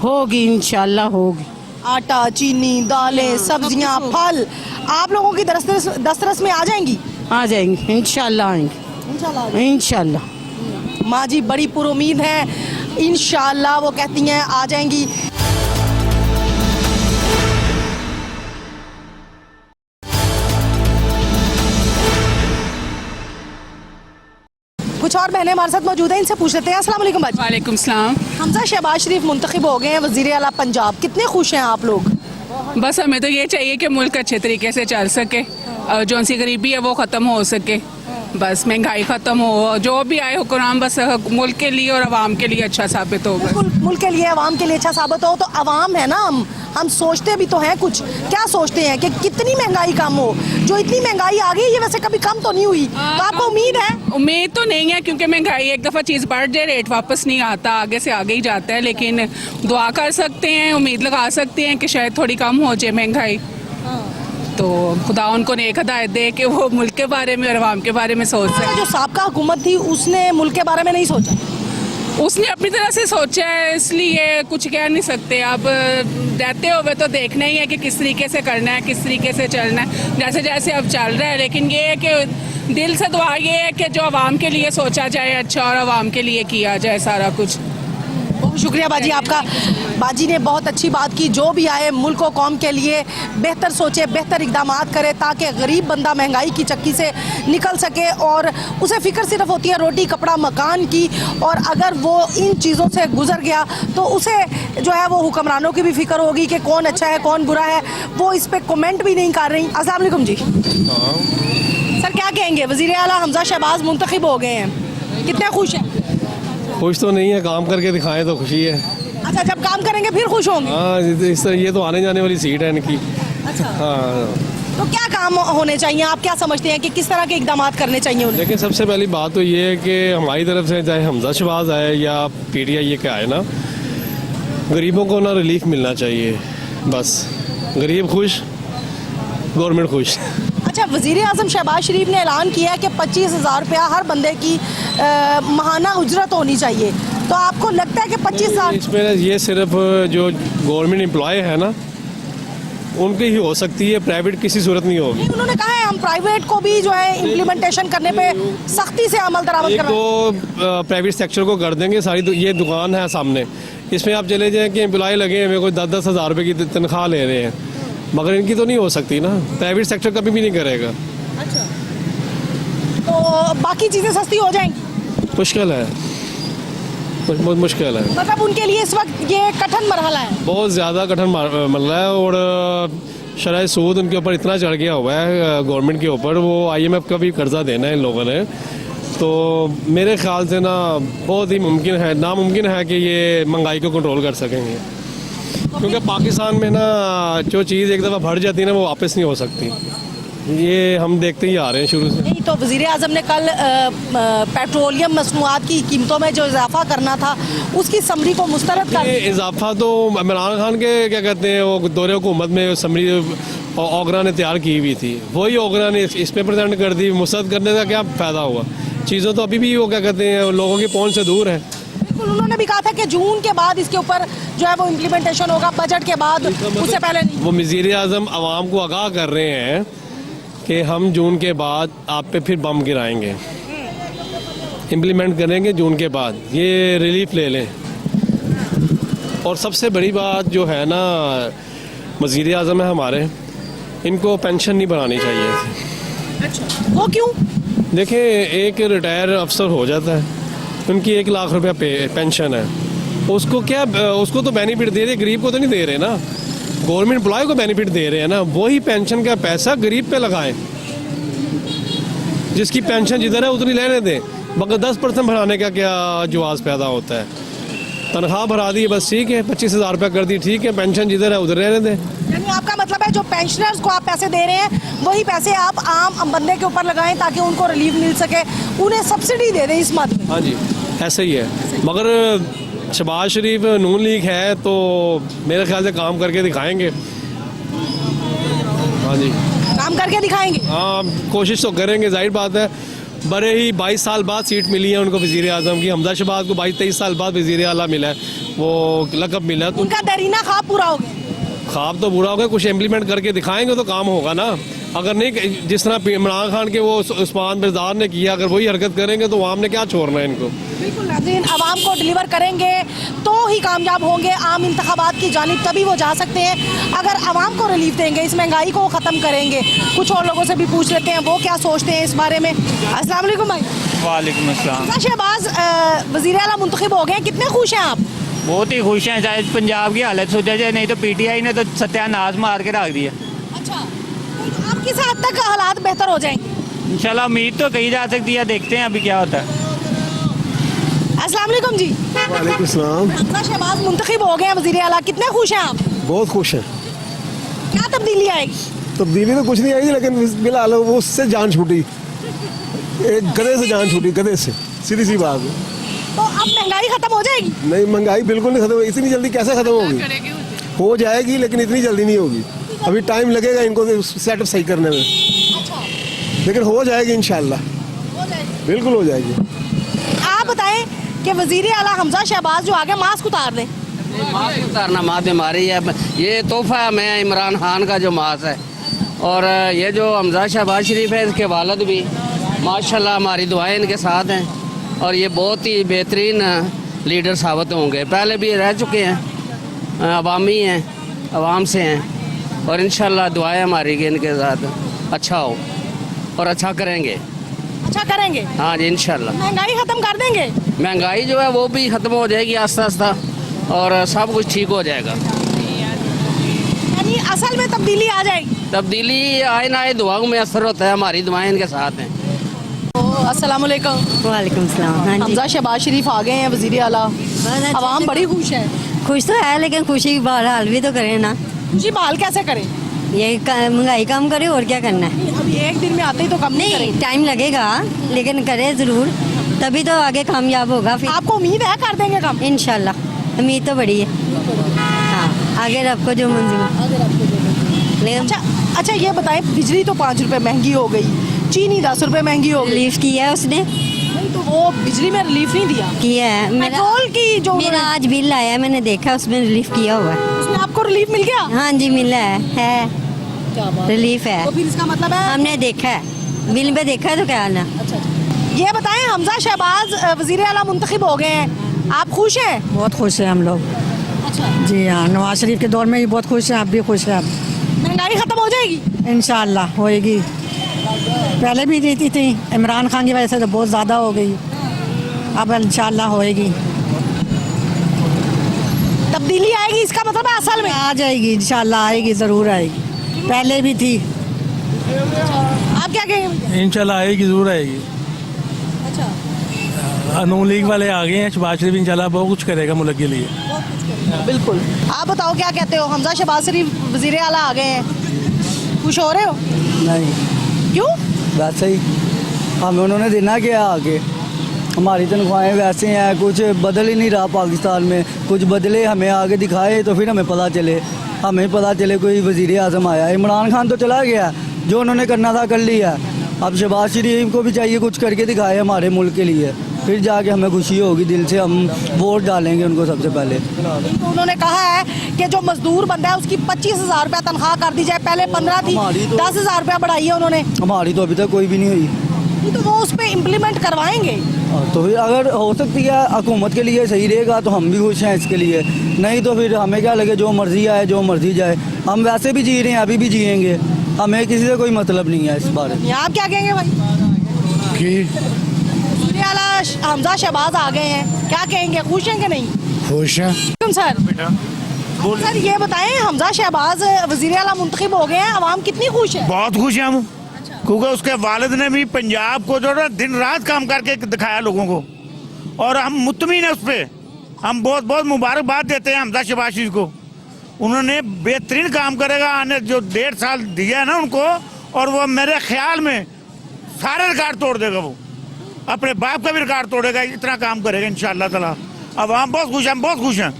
होगी इंशाल्लाह होगी। आटा चीनी, दालें, सब्जियाँ, फल आप लोगों की दस्तरस में आ जाएंगी? आ जाएंगी इंशाल्लाह, आएंगी इंशाल्लाह। माँ जी बड़ी पुरुमीद है, इंशाल्लाह वो कहती हैं आ जाएंगी। कुछ और बहनें हमारे साथ मौजूद हैं, इनसे पूछ लेते हैं। अस्सलाम वालेकुम बाजी। वालेकुम सलाम। हमजा शहबाज शरीफ मुंतखब हो गए हैं वज़ीर आला पंजाब, कितने खुश हैं आप लोग? बस हमें तो ये चाहिए कि मुल्क अच्छे तरीके से चल सके और जो सी गरीबी है वो ख़त्म हो सके। बस महंगाई ख़त्म हो, जो भी आए हुक्मरान बस मुल्क के लिए और आवाम के लिए अच्छा साबित हो। बिल्कुल, मुल्क के लिए आवाम के लिए अच्छा साबित हो। तो आवाम है ना, हम सोचते भी तो हैं कुछ। क्या सोचते हैं कि कितनी महंगाई कम हो? जो इतनी महंगाई आ गई ये वैसे कभी कम तो नहीं हुई, तो आपको उम्मीद है? उम्मीद तो नहीं है, क्योंकि महंगाई एक दफ़ा चीज़ बढ़ जाए रेट वापस नहीं आता, आगे से आगे ही जाता है। लेकिन दुआ कर सकते हैं, उम्मीद लगा सकते हैं कि शायद थोड़ी कम हो जाए महंगाई। तो खुदा उनको नेक हिदायत दे कि वो मुल्क के बारे में और आवाम के बारे में सोच सके। जो साबका हुकूमत थी उसने मुल्क के बारे में नहीं सोचा, उसने अपनी तरह से सोचा है, इसलिए कुछ कह नहीं सकते। अब रहते हुए तो देखना ही है कि किस तरीके से करना है, किस तरीके से चलना है, जैसे जैसे अब चल रहा है। लेकिन ये है कि दिल से दुआ ये है कि जो आवाम के लिए सोचा जाए अच्छा, और आवाम के लिए किया जाए सारा कुछ। बहुत शुक्रिया बाजी आपका। बाजी ने बहुत अच्छी बात की, जो भी आए मुल्क और कौम के लिए बेहतर सोचे, बेहतर इकदाम करे, ताकि गरीब बंदा महंगाई की चक्की से निकल सके और उसे फ़िक्र सिर्फ होती है रोटी कपड़ा मकान की। और अगर वो इन चीज़ों से गुजर गया तो उसे जो है वो हुक्मरानों की भी फ़िक्र होगी कि कौन अच्छा है कौन बुरा है। वो इस पर कमेंट भी नहीं कर रही। अस्सलाम वालेकुम जी। सर क्या कहेंगे, वज़ीर आला हमजा शहबाज मुंतखब हो गए हैं, कितने खुश हैं? खुश तो नहीं है, काम करके दिखाएं तो खुशी है। अच्छा, जब काम करेंगे फिर खुश होंगे? हाँ, इस तरह ये तो आने जाने वाली सीट है इनकी। अच्छा। हाँ, तो क्या काम होने चाहिए, आप क्या समझते हैं कि किस तरह के इकदाम करने चाहिए उन्हें? लेकिन सबसे पहली बात तो ये है कि हमारी तरफ से चाहे हमजा शहबाज आए या PTI के आए ना, गरीबों को ना रिलीफ मिलना चाहिए। बस गरीब खुश, गवर्नमेंट खुश। अच्छा, वज़ीर आज़म शहबाज शरीफ ने ऐलान किया है कि 25,000 रुपया हर बंदे की माहाना उजरत होनी चाहिए। तो आपको लगता है कि 25,000? इसमें ये सिर्फ जो गवर्नमेंट एम्प्लॉय है ना उनकी ही हो सकती है, प्राइवेट किसी सूरत नहीं होगी। उन्होंने कहा है हम प्राइवेट को भी जो है इम्प्लीमेंटेशन करने पे सख्ती से अमल दरामद कर तो प्राइवेट सेक्टर को कर देंगे सारी। ये दुकान है सामने, इसमें आप चले जाएं कि एम्प्लॉय लगे हैं, मेरे को 10-10 हज़ार रुपये की तनख्वाह ले रहे हैं, मगर इनकी तो नहीं हो सकती ना, प्राइवेट सेक्टर कभी भी नहीं करेगा। अच्छा, तो बाकी चीज़ें सस्ती हो जाएंगी? मुश्किल है, बहुत मुश्किल है। मतलब उनके लिए इस वक्त ये कठिन मरहला है, बहुत ज़्यादा कठिन मरहला है। और शरह सूद उनके ऊपर इतना चढ़ गया हुआ है गवर्नमेंट के ऊपर, वो IMF का भी कर्जा देना है इन लोगों ने। तो मेरे ख्याल से ना बहुत ही मुमकिन है, नामुमकिन है कि ये महंगाई को कंट्रोल कर सकेंगे, क्योंकि पाकिस्तान में ना जो चीज़ एक दफ़ा बढ़ जाती है ना वो वापस नहीं हो सकती। ये हम देखते ही आ रहे हैं शुरू से। नहीं तो वज़ीर आज़म ने कल पेट्रोलियम मसनूआत की कीमतों में जो इजाफा करना था उसकी समरी को मुस्तरद कर दिया। इजाफा तो इमरान खान के क्या कहते हैं वो दौरे हुकूमत में समरी ओगरा ने तैयार की हुई थी, वही ओगरा ने इस पे प्रेजेंट कर दी। मुस्तरद करने का क्या फ़ायदा हुआ? चीज़ों तो अभी भी वो क्या कहते हैं लोगों की पहुँच से दूर है। बिल्कुल, उन्होंने भी कहा था कि जून के बाद इसके ऊपर जो है वो इम्प्लीमेंटेशन होगा, बजट के बाद, उससे पहले नहीं। वो वज़ीर आज़म आवाम को आगाह कर रहे हैं कि हम जून के बाद आप पे फिर बम गिराएंगे, इम्प्लीमेंट करेंगे जून के बाद, ये रिलीफ ले लें। और सबसे बड़ी बात जो है ना, वज़ीर आज़म है हमारे, इनको पेंशन नहीं बनानी चाहिए। अच्छा, वो क्यों? देखें, एक रिटायर अफसर हो जाता है, उनकी 1 लाख रुपया पेंशन है, उसको क्या, उसको तो बेनिफिट दे रहे, गरीब को तो नहीं दे रहे ना। गवर्नमेंट एम्प्लॉय को बेनिफिट दे रहे हैं ना, वही पेंशन का पैसा गरीब पे लगाएं। जिसकी पेंशन जिधर है उतनी लेने दें, मगर 10% बढ़ाने का क्या जवाब पैदा होता है? तनख्वाह बढ़ा दी बस ठीक है, 25,000 रुपये कर दी ठीक है, पेंशन जिधर है उधर रहने दें। यानी आपका मतलब है जो पेंशनर्स को आप पैसे दे रहे हैं वही पैसे आप आम बंदे के ऊपर लगाएं ताकि उनको रिलीफ मिल सके, उन्हें सब्सिडी दे दें इस मद में। हाँ जी, ऐसा ही है। मगर शहबाज शरीफ नून लीग है तो मेरे ख्याल से काम करके दिखाएंगे। हाँ जी, काम करके दिखाएंगे। हाँ, कोशिश तो करेंगे, जाहिर बात है। बड़े ही 22 साल बाद सीट मिली है उनको वज़ीर आज़म की। हमजा शहबाज को 22-23 साल बाद वज़ीर आला मिला है, वो लक़ब मिला। तो उनका दरीना ख्वाब पूरा हो गया। ख्वाब तो बुरा हो गया, कुछ इम्प्लीमेंट करके दिखाएंगे तो काम होगा ना। अगर नहीं, जिस तरह इमरान खान के वो उस्मान बिरदार ने किया, अगर वही हरकत करेंगे तो आवाम ने क्या छोड़ना है इनको। बिल्कुल नाज़रीन, आवाम को डिलीवर करेंगे तो ही कामयाब होंगे। आम इंतखाबात की जानिब तभी वो जा सकते हैं अगर आवाम को रिलीफ देंगे, इस महंगाई को ख़त्म करेंगे। कुछ और लोगों से भी पूछ लेते हैं वो क्या सोचते हैं इस बारे में। अस्सलाम वालेकुम भाई। वालेकुम अस्सलाम। शहबाज वज़ीर आला मुंतखब हो गए, कितने खुश हैं आप? बहुत ही खुश हैं। शायद पंजाब की हालत सोचा जाए, नहीं तो PTI ने तो सत्यानाश मार के रख दिया। अच्छा, तो आप किस हद तक हालात बेहतर हो जाएंगे? इंशाल्लाह उम्मीद तो कही जा सकती है, देखते हैं अभी क्या होता है। अस्सलाम वालेकुम जी। वालेकुम सलाम। हमजा शहबाज मुंतखब हो गए हैं वज़ीर आला, कितने खुश हैं आप? बहुत खुश हैं। क्या तब्दीली आएगी? तब्दीली तो कुछ नहीं आएगी, लेकिन फिलहाल वो उससे जान छूटी, एक गधे से जान छूटी, गधे से, सीधी सी बात है। तो अब महंगाई खत्म हो जाएगी? नहीं, महंगाई बिल्कुल नहीं खत्म होगी। इतनी जल्दी कैसे खत्म होगी? हो जाएगी लेकिन इतनी जल्दी नहीं होगी, अभी टाइम लगेगा इनको सेटअप सही करने में, लेकिन हो जाएगी इंशाल्लाह, बिल्कुल हो जाएगी। आप बताएं कि वज़ीर आला हमजा शहबाज जो आगे मास्क उतार दें। मास्क उतारना माँ बीमारी है, ये तोहफा है मैं इमरान खान का जो मास्क है, और ये जो हमजा शहबाज शरीफ है इसके वालिद भी माशाल्लाह हमारी दुआएं इनके साथ हैं, और ये बहुत ही बेहतरीन लीडर साबित होंगे। पहले भी रह चुके हैं, अवामी हैं, अवाम से हैं, और इंशाल्लाह दुआएं हमारी कि इनके साथ अच्छा हो और अच्छा करेंगे। अच्छा करेंगे? हाँ जी इंशाल्लाह। महंगाई खत्म कर देंगे? महंगाई जो है वो भी ख़त्म हो जाएगी आस्ता आस्ता, और सब कुछ ठीक हो जाएगा। यानी असल में तब्दीली आ जाएगी? तब्दीली आए ना आए दुआओं में असर होता है, हमारी दुआएं इनके साथ हैं। अस्सलाम वालेकुम। वालेकुम सलाम। हाँ जी, हमजा शहबाज शरीफ आ गए हैं वज़ीर आला, अवाम बड़ी खुश है। खुश तो है, लेकिन खुशी बहरहाल भी तो करें ना। खुशी बहाल कैसे करें? ये महंगाई कम करे, और क्या करना है। अभी एक दिन में आते ही तो कम नहीं नहीं, टाइम लगेगा, लेकिन करे ज़रूर, तभी तो आगे कामयाब होगा। फिर आपको उम्मीद है कर देंगे कम? इंशाल्लाह, उम्मीद तो बड़ी है। हाँ, आगे रब को जो मंजूर। अच्छा ये बताएं, बिजली तो 5 रुपए महंगी हो गई, चीनी 10 रुपए महंगी हो गई। रिलीफ किया है उसने? नहीं तो वो बिजली में रिलीफ नहीं दिया? किया है। पेट्रोल की जो मेरा आज बिल आया, मैंने देखा उसमें रिलीफ किया हुआ है। उसमें आपको रिलीफ मिल गया? हाँ जी, मिला है रिलीफ है। तो फिर इसका मतलब है हमने देखा है, बिल में देखा है, तो क्या ना। अच्छा, ये बताएं, हमजा शहबाज वज़ीर आला मुंतखब हो गए हैं, आप खुश हैं? बहुत खुश हैं हम लोग। अच्छा जी हाँ, नवाज शरीफ के दौर में भी बहुत खुश हैं, आप भी खुश हैं। महंगाई खत्म हो जाएगी? इंशाल्लाह होएगी, पहले भी देती थी, इमरान खान की वजह से तो बहुत ज़्यादा हो गई, अब इंशाल्लाह होएगी। तब्दीली आएगी, इसका मतलब है असल में आ जाएगी, इंशाल्लाह आएगी, ज़रूर आएगी, पहले भी थी। आप क्या कहेंगे? इंशाल्लाह आएगी, ज़रूर आएगी। अच्छा, नून लीग वाले आ गए हैं, शहबाज शरीफ इंशाल्लाह बहुत कुछ करेगा मुल्क के लिए। बिल्कुल। आप बताओ क्या कहते हो, हमजा शहबाज शरीफ वज़ीर आला आ गए हैं, खुश हो रहे हो? नहीं, क्यों? वैसे ही हमें उन्होंने देना क्या आगे, हमारी तनख्वाहें वैसे हैं, कुछ बदल ही नहीं रहा पाकिस्तान में, कुछ बदले हमें आगे दिखाए तो फिर हमें पता चले, कोई वज़ीर आज़म आया। इमरान खान तो चला गया, जो उन्होंने करना था कर लिया, अब शहबाज शरीफ को भी चाहिए कुछ करके दिखाए हमारे मुल्क के लिए, फिर जाके हमें खुशी होगी, दिल से हम वोट डालेंगे उनको सबसे पहले। तो उन्होंने कहा है कि जो मजदूर बंदा है उसकी 25,000 रुपया तनख्वाह कर दी जाए, पहले 15 थी, 10,000 रुपया बढ़ाई है उन्होंने। हमारी तो अभी तक कोई भी नहीं हुई, तो वो उस पर इम्प्लीमेंट करवाएंगे। तो फिर अगर हो सकती है हुकूमत के लिए सही रहेगा तो हम भी खुश हैं इसके लिए, नहीं तो फिर हमें क्या लगे, जो मर्जी आए जो मर्जी जाए, हम वैसे भी जी रहे हैं, अभी भी जिएंगे, हमें किसी से कोई मतलब नहीं है इस बारे में। आप क्या कहेंगे भाई? वज़ीर आला हमजा शहबाज आ गए हैं, क्या कहेंगे, खुश हैं कि नहीं? खुश हैं सर। सर ये बताएं, हमजा शहबाज वज़ीर आला मुंतखब हो गए हैं, अवाम कितनी खुश है? बहुत खुश हैं हम, क्योंकि उसके वालिद ने भी पंजाब को जो है दिन रात काम करके दिखाया लोगों को, और हम मुतमिन हैं उस पर, हम बहुत बहुत मुबारकबाद देते हैं हमजा शहबाज शरीफ को। उन्होंने बेहतरीन काम करेगा, आने जो 1.5 साल दिया है ना उनको, और वो मेरे ख्याल में सारे रिकॉर्ड तोड़ देगा, वो अपने बाप का भी रिकॉर्ड तोड़ेगा, इतना काम करेगा इंशाअल्लाह ताला। अब हम बहुत खुश हैं, हम बहुत खुश हैं।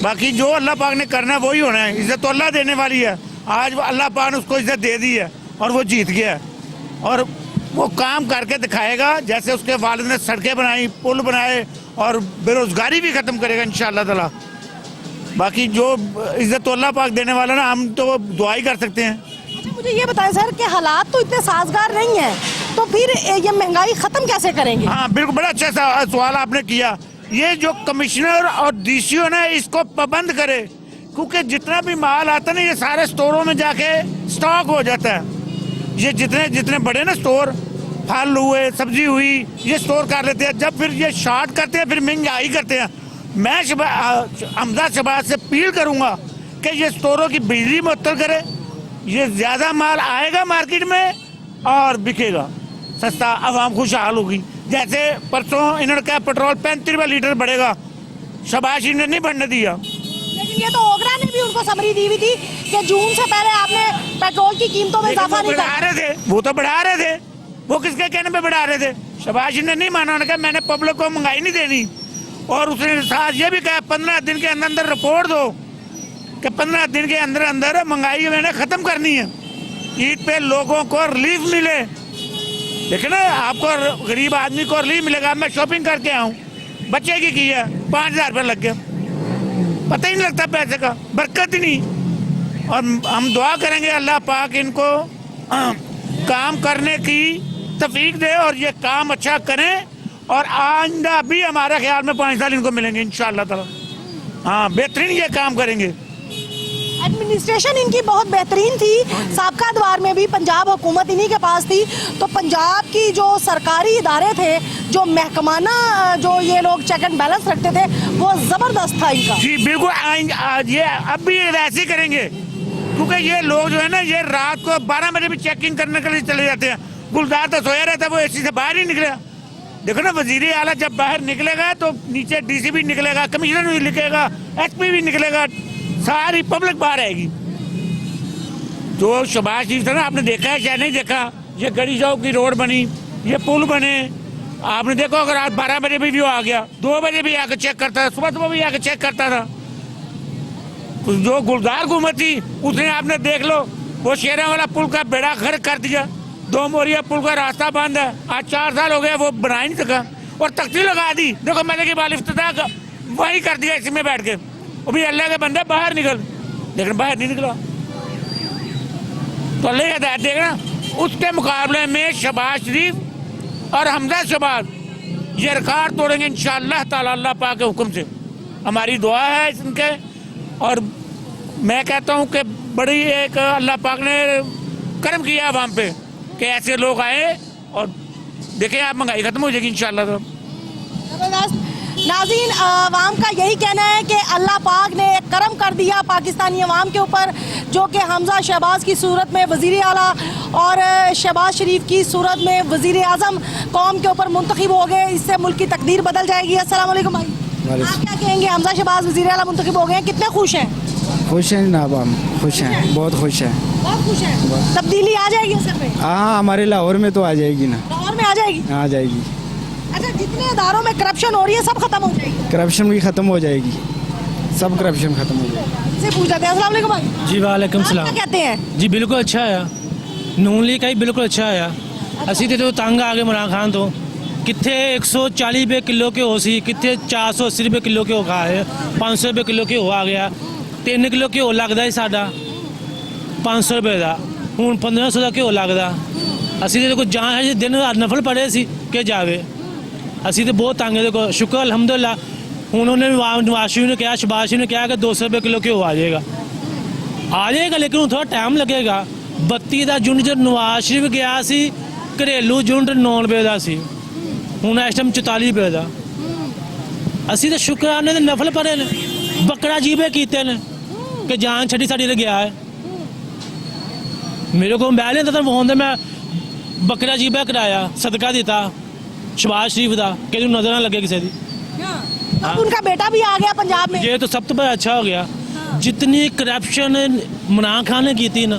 बाकी जो अल्लाह पाक ने करना है वही होना है, इज्जत तो अल्लाह देने वाली है, आज अल्लाह पाक ने उसको इज्जत दे दी है और वो जीत गया है, और वो काम करके दिखाएगा, जैसे उसके वालिद ने सड़कें बनाई, पुल बनाए, और बेरोज़गारी भी ख़त्म करेगा इंशाअल्लाह ताला। बाकी जो इज्जत तो अल्लाह पाक देने वाला ना, हम तो दुआ ही कर सकते हैं। अच्छा, मुझे ये बताएं सर कि हालात तो इतने साजगार नहीं है, तो फिर ये महंगाई ख़त्म कैसे करेंगे? हाँ बिल्कुल, बड़ा अच्छा सवाल आपने किया। ये जो कमिश्नर और डीसीओ ने इसको पाबंद करे, क्योंकि जितना भी माल आता है ना, ये सारे स्टोरों में जाके स्टॉक हो जाता है। ये जितने जितने बड़े ना स्टोर, फल हुए, सब्जी हुई, ये स्टोर कर लेते हैं, जब फिर ये शॉर्ट करते हैं, फिर महंगाई करते हैं। मैं हमजा शहबाज से अपील करूंगा कि ये स्टोरों की बिजली मुअत्तल करे, ये ज़्यादा माल आएगा मार्केट में और बिकेगा सस्ता, आवाम खुशहाल होगी। जैसे परसों इन्होंने कहा पेट्रोल 35 रुपये लीटर बढ़ेगा, शबाश ने नहीं बढ़ने दिया। लेकिन ये तो ओगरा ने भी उनको समरी दी हुई थी कि जून से पहले आपने पेट्रोल की कीमतों में इजाफा नहीं बढ़ा रहे थे, वो तो बढ़ा रहे थे, वो किसके कहने पे बढ़ा रहे थे? शबाश ने नहीं माना, उन्होंने कहा मैंने पब्लिक को महंगाई नहीं देनी। और उसने साथ ये भी कहा 15 दिन के अंदर अंदर रिपोर्ट दो कि 15 दिन के अंदर अंदर महंगाई मैंने ख़त्म करनी है, ईद पे लोगों को रिलीफ मिले। लेकिन आपको गरीब आदमी को रिलीफ मिलेगा। मैं शॉपिंग करके आऊँ, बच्चे की है 5000 रुपये लग गया, पता ही नहीं लगता पैसे का, बरकत ही नहीं। और हम दुआ करेंगे अल्लाह पाक इनको काम करने की तौफीक दे और ये काम अच्छा करें, और आइंदा भी हमारे ख्याल में 5 साल इनको मिलेंगे इंशाअल्लाह ताला। हाँ, बेहतरीन ये काम करेंगे। एडमिनिस्ट्रेशन इनकी बहुत बेहतरीन थी, साबका दौर में भी पंजाब हुकूमत इन्हीं के पास थी, तो पंजाब की जो सरकारी इदारे थे, जो महकमाना जो ये लोग चेक एंड बैलेंस रखते थे, वो ज़बरदस्त था इनका। जी बिल्कुल, आज ये अब भी वैसे ही करेंगे, क्योंकि ये लोग जो है ना, ये रात को 12 बजे भी चेकिंग करने के लिए चले जाते हैं। गुलजार तो सोया रहता है, वो एसी से बाहर ही निकला। देखो ना, वजीर आला जब बाहर निकलेगा तो नीचे डीसी भी निकलेगा, कमिश्नर भी निकलेगा, एसपी भी निकलेगा, सारी पब्लिक बाहर आएगी। जो शहबाज शरीफ था ना, आपने देखा है क्या नहीं देखा, ये गड़ी चौक की रोड बनी, ये पुल बने, आपने देखो अगर आज 12 बजे भी वो आ गया, 2 बजे भी आकर चेक करता था, सुबह भी आकर चेक करता था। तो जो गुलजार हुकूमत थी उसने आपने देख लो, वो शेरा वाला पुल का बेड़ा गर्क कर दिया, 2 मोरिया पुल का रास्ता बंद है, आज 4 साल हो गए वो बना ही नहीं सका, और तख्ती लगा दी। देखो मैंने की बाल इफ्तिताह वही कर दिया इसी में बैठ के, वो भी अल्लाह के बंदे बाहर निकल, लेकिन बाहर नहीं निकला। तो अल्लाह हिदायत देगा। उसके मुकाबले में शहबाज शरीफ और हमजा शहबाज ये रिकॉर्ड तोड़ेंगे इंशाअल्लाह ताला, अल्लाह पाक के हुक्म से। हमारी दुआ है इनके, और मैं कहता हूँ कि बड़ी एक अल्लाह पाक ने करम किया आवाम पे कि ऐसे लोग आए, और देखें आप महंगाई खत्म हो जाएगी इंशाअल्लाह। नाज़रीन, आवाम का यही कहना है कि अल्लाह पाक ने एक करम कर दिया पाकिस्तानी अवाम के ऊपर, जो कि हमजा शहबाज की सूरत में वज़ीर आला और शहबाज शरीफ की सूरत में वज़ीर आज़म कौम के ऊपर मुंतखब हो गए। इससे मुल्क की तकदीर बदल जाएगी। अस्सलाम वालेकुम भाई, आप क्या कहेंगे? हमजा शहबाज वज़ीर आला मुंतखब हो गए हैं, कितने खुश हैं? खुश हैं जनाब, हम खुश हैं, बहुत खुश हैं। बहुत खुश हैं। तब्दीली आ जाएगी असर पे? हाँ, हमारे लाहौर में तो आ जाएगी ना। लाहौर में आ जाएगी? आ जाएगी। अच्छा, जितने इदारों में करप्शन हो रही है सब खत्म हो जाएगी? करप्शन भी ख़त्म हो जाएगी, सब करप्शन ख़त्म हो जाएगी। से पूछ जाते हैं। अस्सलाम वालेकुम भाई। जी वालेकुम आप सलाम। क्या कहते हैं? जी बिल्कुल अच्छा आया, नून लीग का ही बिल्कुल अच्छा आया। ਅਸੀਂ ਤੇ ਤੰਗ ਆ ਗਏ ਇਮਰਾਨ ਖਾਨ ਤੋਂ, ਕਿੱਥੇ 140 ਰੁਪਏ ਕਿਲੋ ਘਿਓ ਸੀ, ਕਿੱਥੇ 480 ਰੁਪਏ ਕਿਲੋ ਘਿਓ ਖਾਏ, 500 ਰੁਪਏ ਕਿਲੋ ਘਿਓ ਆ ਗਿਆ। 3 ਕਿਲੋ ਘਿਓ ਲੱਗਦਾ ਸੀ ਸਾਡਾ 500 ਰੁਪਏ ਦਾ, ਹੁਣ 1500 ਦਾ ਘਿਓ ਲੱਗਦਾ। ਅਸੀਂ ਤੇ ਕੋਈ ਜਾਂ ਹਜੇ ਦਿਨ ਰਾਤ ਨਫਲ ਪੜੇ ਸੀ ਕਿ ਜਾਵੇ, ਅਸੀਂ ਤੇ ਬਹੁਤ ਤੰਗ। ਦੇਖੋ ਸ਼ੁਕਰ ਅਲਹਮਦੁਲਿਲਾ, ਹੁਣ ਉਹਨੇ ਨਵਾਜ਼ ਸ਼ਰੀਫ ਨੇ ਕਿਹਾ, ਸ਼ਹਬਾਜ਼ ਸ਼ਰੀਫ ਨੇ ਕਿਹਾ ਕਿ 200 ਰੁਪਏ ਕਿਲੋ ਘਿਓ ਆ ਜਾਏਗਾ, ਲੇਕਿਨ ਹੁਣ ਥੋੜਾ ਟਾਈਮ ਲੱਗੇਗਾ। 32 ਦਾ ਯੂਨਿਟ ਜਦ ਨਵਾਜ਼ ਸ਼ਰੀਫ ਗਿਆ ਸੀ, ਘਰੇਲੂ ਯੂਨਿਟ 9 ਰੁਪਏ ਦਾ ਸੀ, ਹੁਣ ਇਸ ਟਾਈਮ 44 ਰੁਪਏ ਦਾ। ਅਸੀਂ ਤਾਂ ਸ਼ੁਕਰਾਨੇ ਦੇ ਨਫਲ ਪੜੇ ਨੇ, ਬੱਕਰਾ ਜੀਵੇ ਕੀਤੇ ਨੇ ਕਿ ਜਾਨ ਛੱਡੀ ਸਾਡੀ ਤੇ ਗਿਆ ਹੈ। ਮੇਰੇ ਕੋਲ ਮੋਬਾਈਲ ਨਹੀਂ ਤਾਂ ਫੋਨ ਤੇ ਮੈਂ ਬੱਕਰਾ ਜੀਵਾ ਕਰਾਇਆ, ਸਦਕਾ ਦਿੱਤਾ शहबाज शरीफ का, कि नजर ना लगे किसी की। अब उनका बेटा भी आ गया पंजाब में, ये तो सब तो बड़ा अच्छा हो गया। जितनी करप्शन इमरान खान ने की थी ना,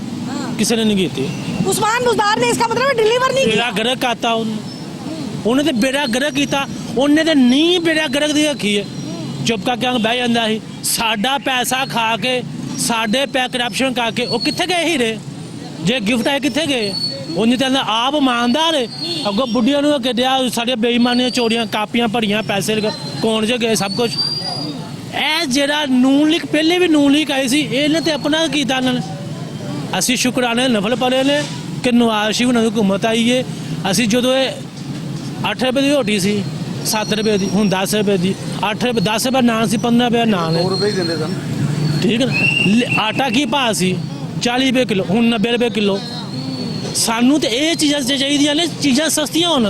किसी ने नहीं की थी। उस्मान बुज़दार ने, इसका मतलब डिलीवर नहीं बेड़ा गर्क आता उन्हें, तो बेड़ा गर्क किया, उन्हें तो नहीं बेड़ा गर्क दी रखी है। चुप करके बह जाता ही, साडा पैसा खा के, साडे पै करप्शन करके, वो कितने गए हीरे जे गिफ्ट आए, कितने गए? उन्हें तो आप ईमानदार अगों बुढ़िया कढ़िया, साढ़े बेईमानियां चोरियां कापियां भरियां, पैसे कौन च गए सब कुछ। ए जेड़ा नून लीग, पहले भी नून लीग आई सी, इन्हें तो अपना किया इन्होंने। असी शुकराने नफल पड़े ने कि नवाज शरीफ उन्होंने हुकूमत आई है। असी जो 8 रुपए की रोटी सी, 7 रुपए की, हूँ 10 रुपए की, 8 रुपए 10 रुपए नान सी, 15 रुपए नान है, ठीक है ना। आटा की भाव सी 40 रुपए किलो, हूँ 90 रुपए किलो। सानू तो ये चीज़ां चाहिए ने, चीज़ां सस्तियां होन,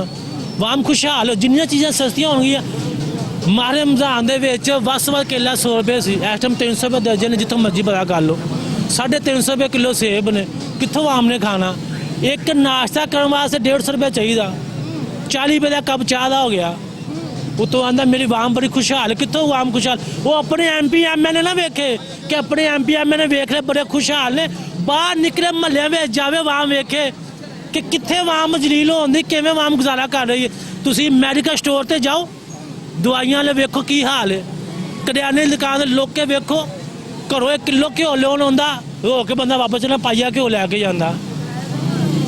वाम खुशहाल हो। जिन्नियां चीज़ां सस्तियां होंगियां, मारे रमजान दे विच बस केला 100 रुपए सी, इस टाइम 300 रुपए दर्जन ने, जितों मर्जी पता कर लो। 350 रुपए किलो सेब ने, कितों आम ने खाना। एक नाश्ता करने वास्ते 150 रुपये चाहिए, 40 रुपये का कप चाह का हो गया। उतो आंदा मेरी वाम बड़ी खुशहाल, कितों वाम खुशहाल? वो अपने MP MLA ना वेखे कि अपने MP MLA वेख ले बड़े खुशहाल ने, बाहर निकले महल्ले में जावे वाम वेखे कि कितने वाम जलील होंदी, किवें वाम गुजारा कर रही है। तुसी मैडिकल स्टोर ते जाओ, दवाइयां ले वेखो की हाल है, करियाने की दुकान लोग के वेखो, घरों 1 किलो घ्यो लियान आंदा हो के बंदा वापस चला पाइया घ्यो लैके जांदा।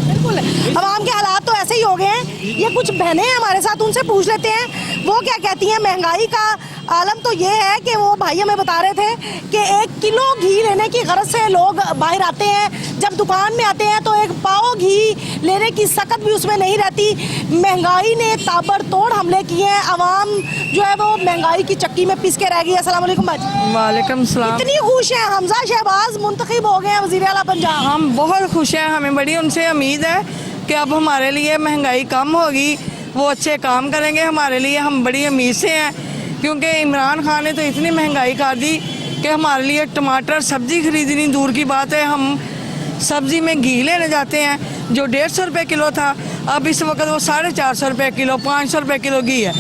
बिल्कुल, आवाम के हालात तो ऐसे ही हो गए हैं। ये कुछ बहनें हैं हमारे साथ, उनसे पूछ लेते हैं वो क्या कहती हैं। महंगाई का आलम तो ये है कि वो भाई हमें बता रहे थे कि 1 किलो घी लेने की गरज से लोग बाहर आते हैं, जब दुकान में आते हैं तो 1 पाव घी लेने की सकत भी उसमें नहीं रहती। महंगाई ने ताबड़तोड़ हमले किए हैं, आवाम जो है वो महंगाई की चक्की में पिस के रह गई है। अस्सलाम वालेकुम बाजी। वालेकुम सलाम। कितनी खुश हैं? हमजा शहबाज मुंतखब हो गए हैं वज़ीर आला पंजाब। हम बहुत खुश हैं, हमें बड़ी उनसे उम्मीद है कि अब हमारे लिए महंगाई कम होगी, वो अच्छे काम करेंगे हमारे लिए। हम बड़ी उम्मीद से हैं क्योंकि इमरान खान ने तो इतनी महंगाई कर दी कि हमारे लिए टमाटर सब्ज़ी खरीदनी दूर की बात है। हम सब्ज़ी में घी लेने जाते हैं जो 150 रुपये किलो था, अब इस वक्त वो 450 रुपये किलो, 500 रुपये किलो घी है।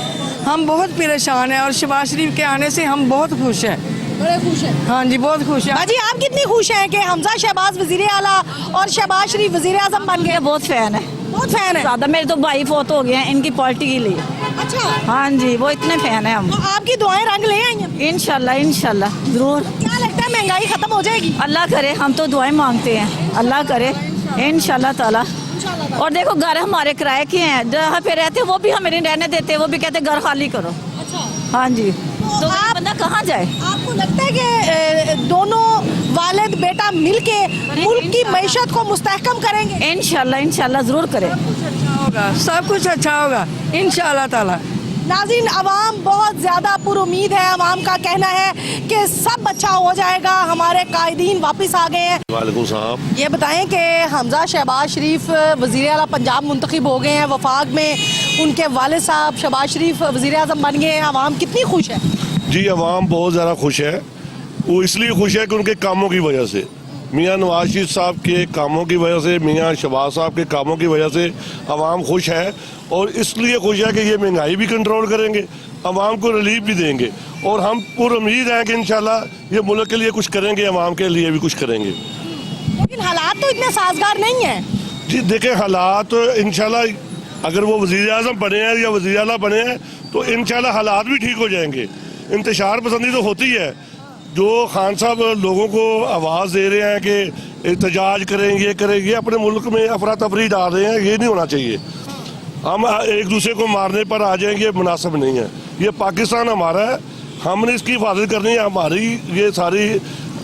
हम बहुत परेशान हैं और शहबाज शरीफ के आने से हम बहुत खुश हैं। बड़े खुश हैं? हाँ जी, बहुत खुश हैं। बाजी आप कितनी खुश हैं कि हमजा शहबाज वज़ीर आला और शहबाज शरीफ वज़ीर आज़म बन गए? बहुत फ़ैन है, बहुत फ़ैन है। ज़्यादा मेरे तो भाई फोत हो गए हैं इनकी पार्टी के लिए। अच्छा, हाँ जी, वो इतने फ़ैन हैं हम। तो आपकी दुआएं रंग ले आई हैं? इंशाल्लाह इंशाल्लाह ज़रूर। क्या लगता है महंगाई खत्म हो जाएगी? अल्लाह करे, हम तो दुआएं मांगते हैं, अल्लाह करे इंशाल्लाह ताला। और देखो घर हमारे किराए के हैं, जहाँ पे रहते वो भी हमें नहीं रहने देते, वो भी कहते घर खाली करो। अच्छा, हाँ जी, तो बंदा कहाँ जाए? आपको लगता है कि दोनों वालिद बेटा मिलके मुल्क की मईशत को मुस्तहकम करेंगे? इंशाल्लाह इंशाल्लाह ज़रूर करें, सब कुछ अच्छा होगा इंशाल्लाह ताला। नाज़रीन, आवाम बहुत ज़्यादा पुरुमीद है। आवाम का कहना है कि सब अच्छा हो जाएगा, हमारे कायदीन वापस आ गए हैं। वालेकुम सलाम। ये बताएं कि हमजा शहबाज शरीफ वज़ीर आला पंजाब मुंतखब हो गए हैं, वफाक में उनके वालिद साहब शहबाज शरीफ वज़ीर आज़म बन गए हैं। आवाम कितनी खुश है? जी अवाम बहुत ज़्यादा खुश है। वो इसलिए खुश है कि उनके कामों की वजह से, मियाँ नवाज शरीफ साहब के कामों की वजह से, मियाँ शहबाज साहब के कामों की वजह से अवाम खुश है। और इसलिए खुश है कि ये महंगाई भी कंट्रोल करेंगे, अवाम को रिलीफ भी देंगे, और हम पूरी उम्मीद है कि इंशाल्लाह ये मुल्क के लिए कुछ करेंगे, अवाम के लिए भी कुछ करेंगे। लेकिन हालात तो इतने साजगार नहीं है। जी देखें, हालात इंशाल्लाह अगर वो वज़ीर आज़म बने हैं या वज़ीर आला बने हैं तो इंशाल्लाह हालात भी ठीक हो जाएंगे। इंतशार पसंदी तो होती है, जो खान साहब लोगों को आवाज़ दे रहे हैं कि एहतजाज करें, ये करें, ये अपने मुल्क में अफरा तफरी डाल रहे हैं, ये नहीं होना चाहिए। हम एक दूसरे को मारने पर आ जाएंगे, ये मुनासिब नहीं है। ये पाकिस्तान हमारा है, हमने इसकी हिफाजत करनी है, हमारी ये सारी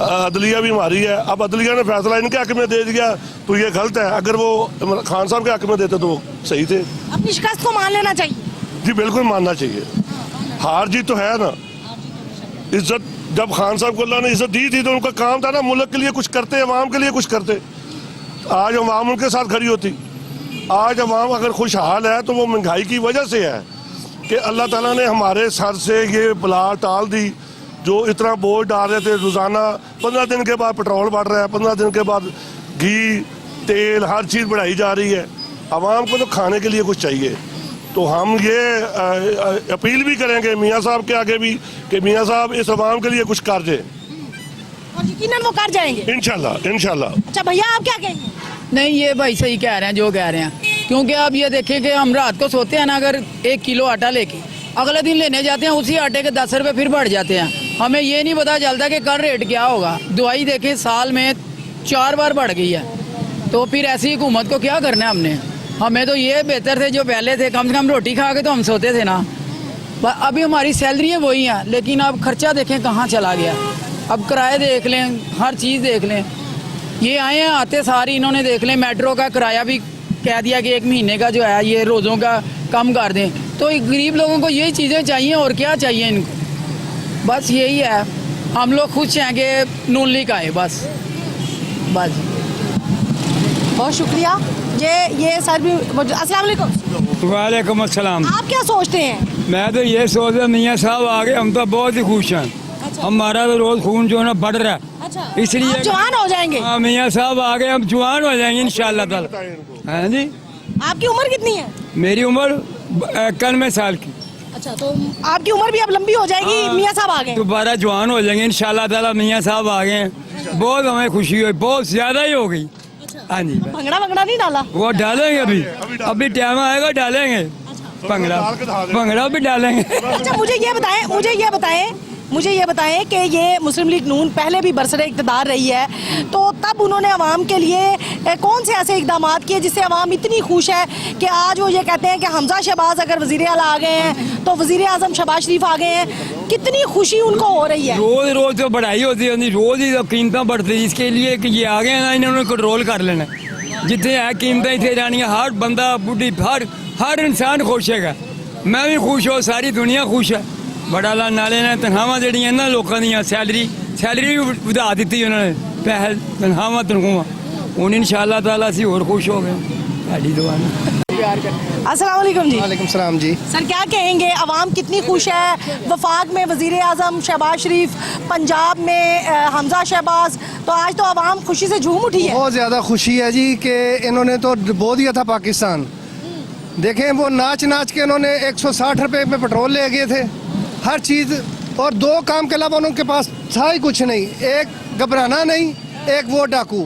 अदलिया भी हमारी है। अब अदलिया ने फैसला इनके हक में दे दिया तो ये गलत है, अगर वो खान साहब के हक में देते तो वो सही थे। अपनी शिकस्त को मान लेना चाहिए। जी बिल्कुल मानना चाहिए, हार जीत तो है ना। इज्जत जब खान साहब को अल्लाह ने इज्जत दी थी तो उनका काम था ना मुल्क के लिए कुछ करते, अवाम के लिए कुछ करते। आज अवाम उनके साथ खड़ी होती। आज अवाम अगर खुशहाल है तो वो महंगाई की वजह से है कि अल्लाह ताला ने हमारे सर से ये बला टाल दी। जो इतना बोझ डाल रहे थे, रोज़ाना 15 दिन के बाद पेट्रोल बढ़ रहा है, 15 दिन के बाद घी तेल हर चीज़ बढ़ाई जा रही है। अवाम को तो खाने के लिए कुछ चाहिए। तो हम ये अपील भी करेंगे मियाँ साहब के आगे भी कि मियाँ साहब इस अवाम के लिए कुछ कर दें, और यकीनन वो कर जाएंगे इंशाल्लाह इंशाल्लाह। अच्छा भैया, आप क्या कहेंगे? नहीं, ये भाई सही कह रहे हैं जो कह रहे हैं, क्योंकि आप ये देखें कि हम रात को सोते हैं ना, अगर 1 किलो आटा लेके अगले दिन लेने जाते हैं, उसी आटे के 10 रुपये फिर बढ़ जाते हैं। हमें ये नहीं पता चलता कि कल रेट क्या होगा। दवाई देखें साल में 4 बार बढ़ गई है, तो फिर ऐसी हुकूमत को क्या करना है हमने? हमें तो ये बेहतर थे जो पहले थे, कम से कम रोटी खा के तो हम सोते थे ना। अभी हमारी सैलरी वही हैं, लेकिन अब खर्चा देखें कहाँ चला गया। अब किराए देख लें, हर चीज़ देख लें। ये आए हैं, आते सारी इन्होंने देख लें, मेट्रो का किराया भी कह दिया कि 1 महीने का जो है ये रोज़ों का कम कर दें। तो गरीब लोगों को यही चीज़ें चाहिए, और क्या चाहिए इनको? बस यही है। हम लोग खुश हैं कि नून लीग आए, बस। बहुत शुक्रिया। ये सर भी। अस्सलाम वालेकुम। वालेकुम अस्सलाम। आप क्या सोचते हैं? मैं तो ये सोच रहा, मियाँ साहब आ गए, हम तो बहुत ही खुश हैं। हमारा तो रोज खून जो है ना बढ़ रहा है। इसलिए आप जवान हो जाएंगे। हाँ मियाँ साहब आ गए, हम जवान हो जाएंगे इंशाल्लाह ताला। हाँ जी। आपकी उम्र कितनी है? मेरी उम्र 91 साल की। अच्छा, तो आपकी उम्र भी अब लंबी हो जाएगी। मियाँ साहब आ गए, दोबारा जवान हो जाएंगे इंशाल्लाह ताला। मियाँ साहब आ गए हैं, बहुत हमें खुशी हुई, बहुत ज्यादा ही हो गई। हाँ जी। भंगड़ा वंगड़ा नहीं डाला? वो डालेंगे अभी टाइम आएगा डालेंगे। भंगड़ा भी डालेंगे। अच्छा, मुझे ये बताएं कि ये मुस्लिम लीग नून पहले भी बरसरे इक़्तिदार रही है, तो तब उन्होंने अवाम के लिए कौन से ऐसे इक़दाम किए जिससे अवाम इतनी खुश है कि आज वो ये कहते हैं कि हमजा शहबाज अगर वज़ीर आला आ गए हैं तो वज़ीर आज़म शहबाज शरीफ आ गए हैं, कितनी खुशी उनको हो रही है। रोज रोज तो बढ़ाई होती है, रोज ही तो कीमतें बढ़ती, इसके लिए कि ये आ गए ना, इन्होंने कंट्रोल कर लेना। जितने है कीमतें इतने जानी, हर बंदा बुढ़ी हर इंसान खुश है। मैं भी खुश हूँ, सारी दुनिया खुश है। बड़ा ला नाले ने तनख्वाहां ਜਿਹੜੀਆਂ ना लोगों दी सैलरी भी ਵਧਾ ਦਿੱਤੀ उन्होंने, पैसे तनख्वाहां ਹੁਣ इंशाअल्लाह ताला ਅਸੀਂ और खुश हो गए साड़ी दुआ में। अस्सलाम वालेकुम जी। वालेकुम सलाम जी। सर क्या कहेंगे, अवाम कितनी खुश है? वफाक में वज़ीर आज़म शहबाज शरीफ, पंजाब में हमजा शहबाज, तो आज तो अवाम खुशी से झूम उठी है। बहुत ज़्यादा खुशी है जी कि इन्होंने तो बो दिया था पाकिस्तान। देखें वो नाच नाच के इन्होंने 160 रुपये में पेट्रोल ले गए थे, हर चीज़, और दो काम के अलावा उनके पास था ही कुछ नहीं। एक घबराना नहीं, एक वो डाकू,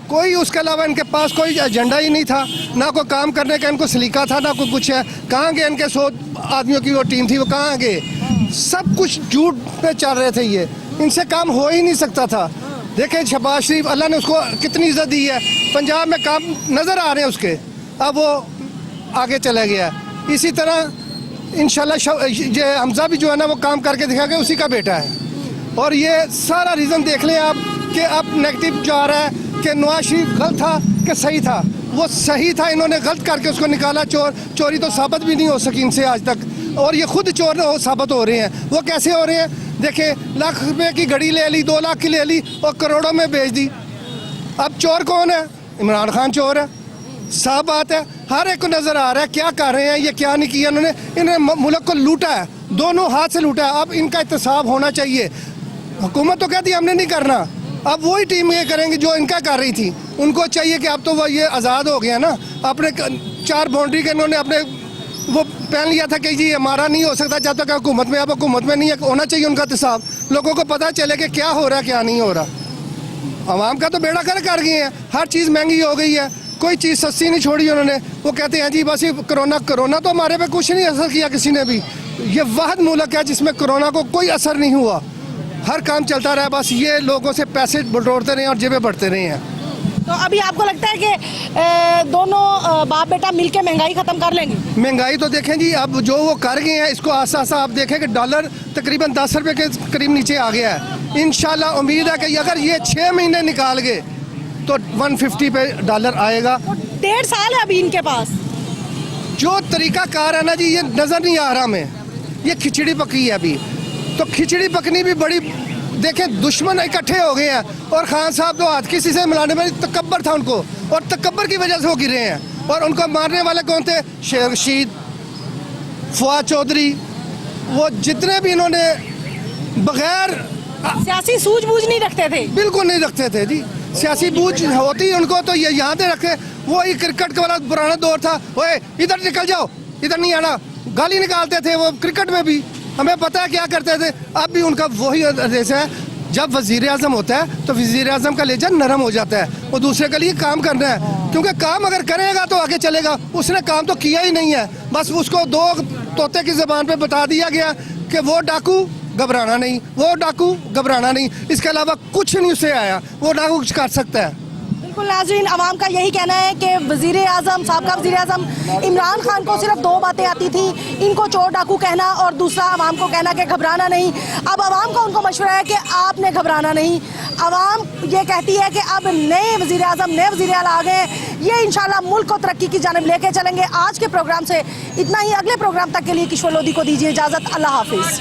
कोई उसके अलावा इनके पास कोई एजेंडा ही नहीं था, ना कोई काम करने का इनको सलीका था, ना कोई कुछ है। कहाँ गए इनके 100 आदमियों की वो टीम थी, वो कहाँ गए? सब कुछ झूठ पे चल रहे थे, ये इनसे काम हो ही नहीं सकता था। देखें शहबाज शरीफ, अल्लाह ने उसको कितनी इज्जत दी है, पंजाब में काम नज़र आ रहे हैं उसके, अब वो आगे चला गया। इसी तरह इंशाल्लाह हमजा भी जो है ना वो काम करके दिखा के उसी का बेटा है। और ये सारा रीज़न देख लें आप कि अब नेगेटिव जा रहा है कि नवाज शरीफ गलत था कि सही था। वो सही था, इन्होंने गलत करके उसको निकाला। चोरी तो साबित भी नहीं हो सकी इनसे आज तक, और ये खुद चोर साबित हो रहे हैं। वो कैसे हो रहे हैं? देखें, लाख रुपए की घड़ी ले ली, 2 लाख की ले ली और करोड़ों में बेच दी। अब चोर कौन है? इमरान खान चोर है, साफ बात है, हर एक को नज़र आ रहा है क्या कर रहे हैं ये, क्या नहीं किया इन्होंने। इन्होंने मुल्क को लूटा है, दोनों हाथ से लूटा है। अब इनका एहतसाब होना चाहिए। हुकूमत तो कहती है हमने नहीं करना, अब वही टीम ये करेंगी जो इनका कर रही थी। उनको चाहिए कि अब तो वो ये आज़ाद हो गया ना, अपने 4 बाउंड्री के इन्होंने अपने वो पहन लिया था कि जी हमारा नहीं हो सकता जब तक हुकूमत में। अब हुकूमत में नहीं है, होना चाहिए उनका एहतसाब, लोगों को पता चले कि क्या हो रहा है क्या नहीं हो रहा। आवाम का तो बेड़ा कर गए हैं, हर चीज़ महंगी हो गई है, कोई चीज़ सस्ती नहीं छोड़ी उन्होंने। वो कहते हैं जी बस ये कोरोना तो हमारे पे कुछ नहीं असर किया किसी ने भी। ये वाहिद मुल्क है जिसमें कोरोना को कोई असर नहीं हुआ, हर काम चलता रहा, बस ये लोगों से पैसे बटोरते रहे और जेबें बढ़ते रहे हैं। तो अभी आपको लगता है कि दोनों बाप बेटा मिलके महंगाई ख़त्म कर लेंगे? महंगाई तो देखें जी, अब जो वो कर गए हैं इसको आस्ता आस्ता आप देखें कि डॉलर तकरीबन 10 रुपये के करीब नीचे आ गया है। इंशाल्लाह उम्मीद है कि अगर ये 6 महीने निकाल गए तो 150 पे डॉलर आएगा। 1.5 साल है अभी इनके पास। जो तरीका कार है ना जी, ये नज़र नहीं आ रहा हमें, ये खिचड़ी पकी है अभी। तो खिचड़ी पकनी भी बड़ी, देखें दुश्मन इकट्ठे हो गए हैं, और खान साहब तो हाथ किसी से मिलाने में तकब्बर था उनको, और तकब्बर की वजह से वो गिरे हैं। और उनको मारने वाले कौन थे? शेर रशीद, फवाद चौधरी, वो जितने भी इन्होंने बगैर सियासी सूझबूझ नहीं रखते थे, बिल्कुल नहीं रखते थे जी। सियासी बूझ होती उनको तो ये यहाँ पे रखे। वो ही क्रिकेट वाला पुराना दौर था, ओए इधर निकल जाओ, इधर नहीं आना, गाली निकालते थे वो क्रिकेट में भी, हमें पता है क्या करते थे। अब भी उनका वही आदेश है, जब वज़ीर आज़म होता है तो वज़ीर आज़म का लहजा नरम हो जाता है, वो दूसरे के लिए काम करना है, क्योंकि काम अगर करेगा तो आगे चलेगा। उसने काम तो किया ही नहीं है, बस उसको 2 तोते की ज़बान पे बता दिया गया कि वो डाकू घबराना नहीं, वो डाकू घबराना नहीं, इसके अलावा कुछ नहीं उससे आया। वो डाकू कुछ कर सकता है। बिल्कुल नाज़रीन, आवाम का यही कहना है कि वज़ीर आज़म, साबका वज़ीर आज़म इमरान खान को सिर्फ 2 बातें आती थी, इनको चोर डाकू कहना और दूसरा आवाम को कहना कि घबराना नहीं। अब आवाम का उनको मशवरा है कि आपने घबराना नहीं। आवाम ये कहती है कि अब नए वज़ीर आज़म, नए वज़ीर आला आ गए, ये इंशाल्लाह मुल्क को तरक्की की जानिब लेके चलेंगे। आज के प्रोग्राम से इतना ही, अगले प्रोग्राम तक के लिए किश्वर लोधी को दीजिए इजाज़त। अल्लाह हाफिज़।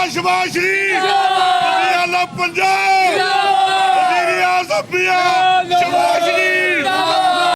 शहबाज शरीफ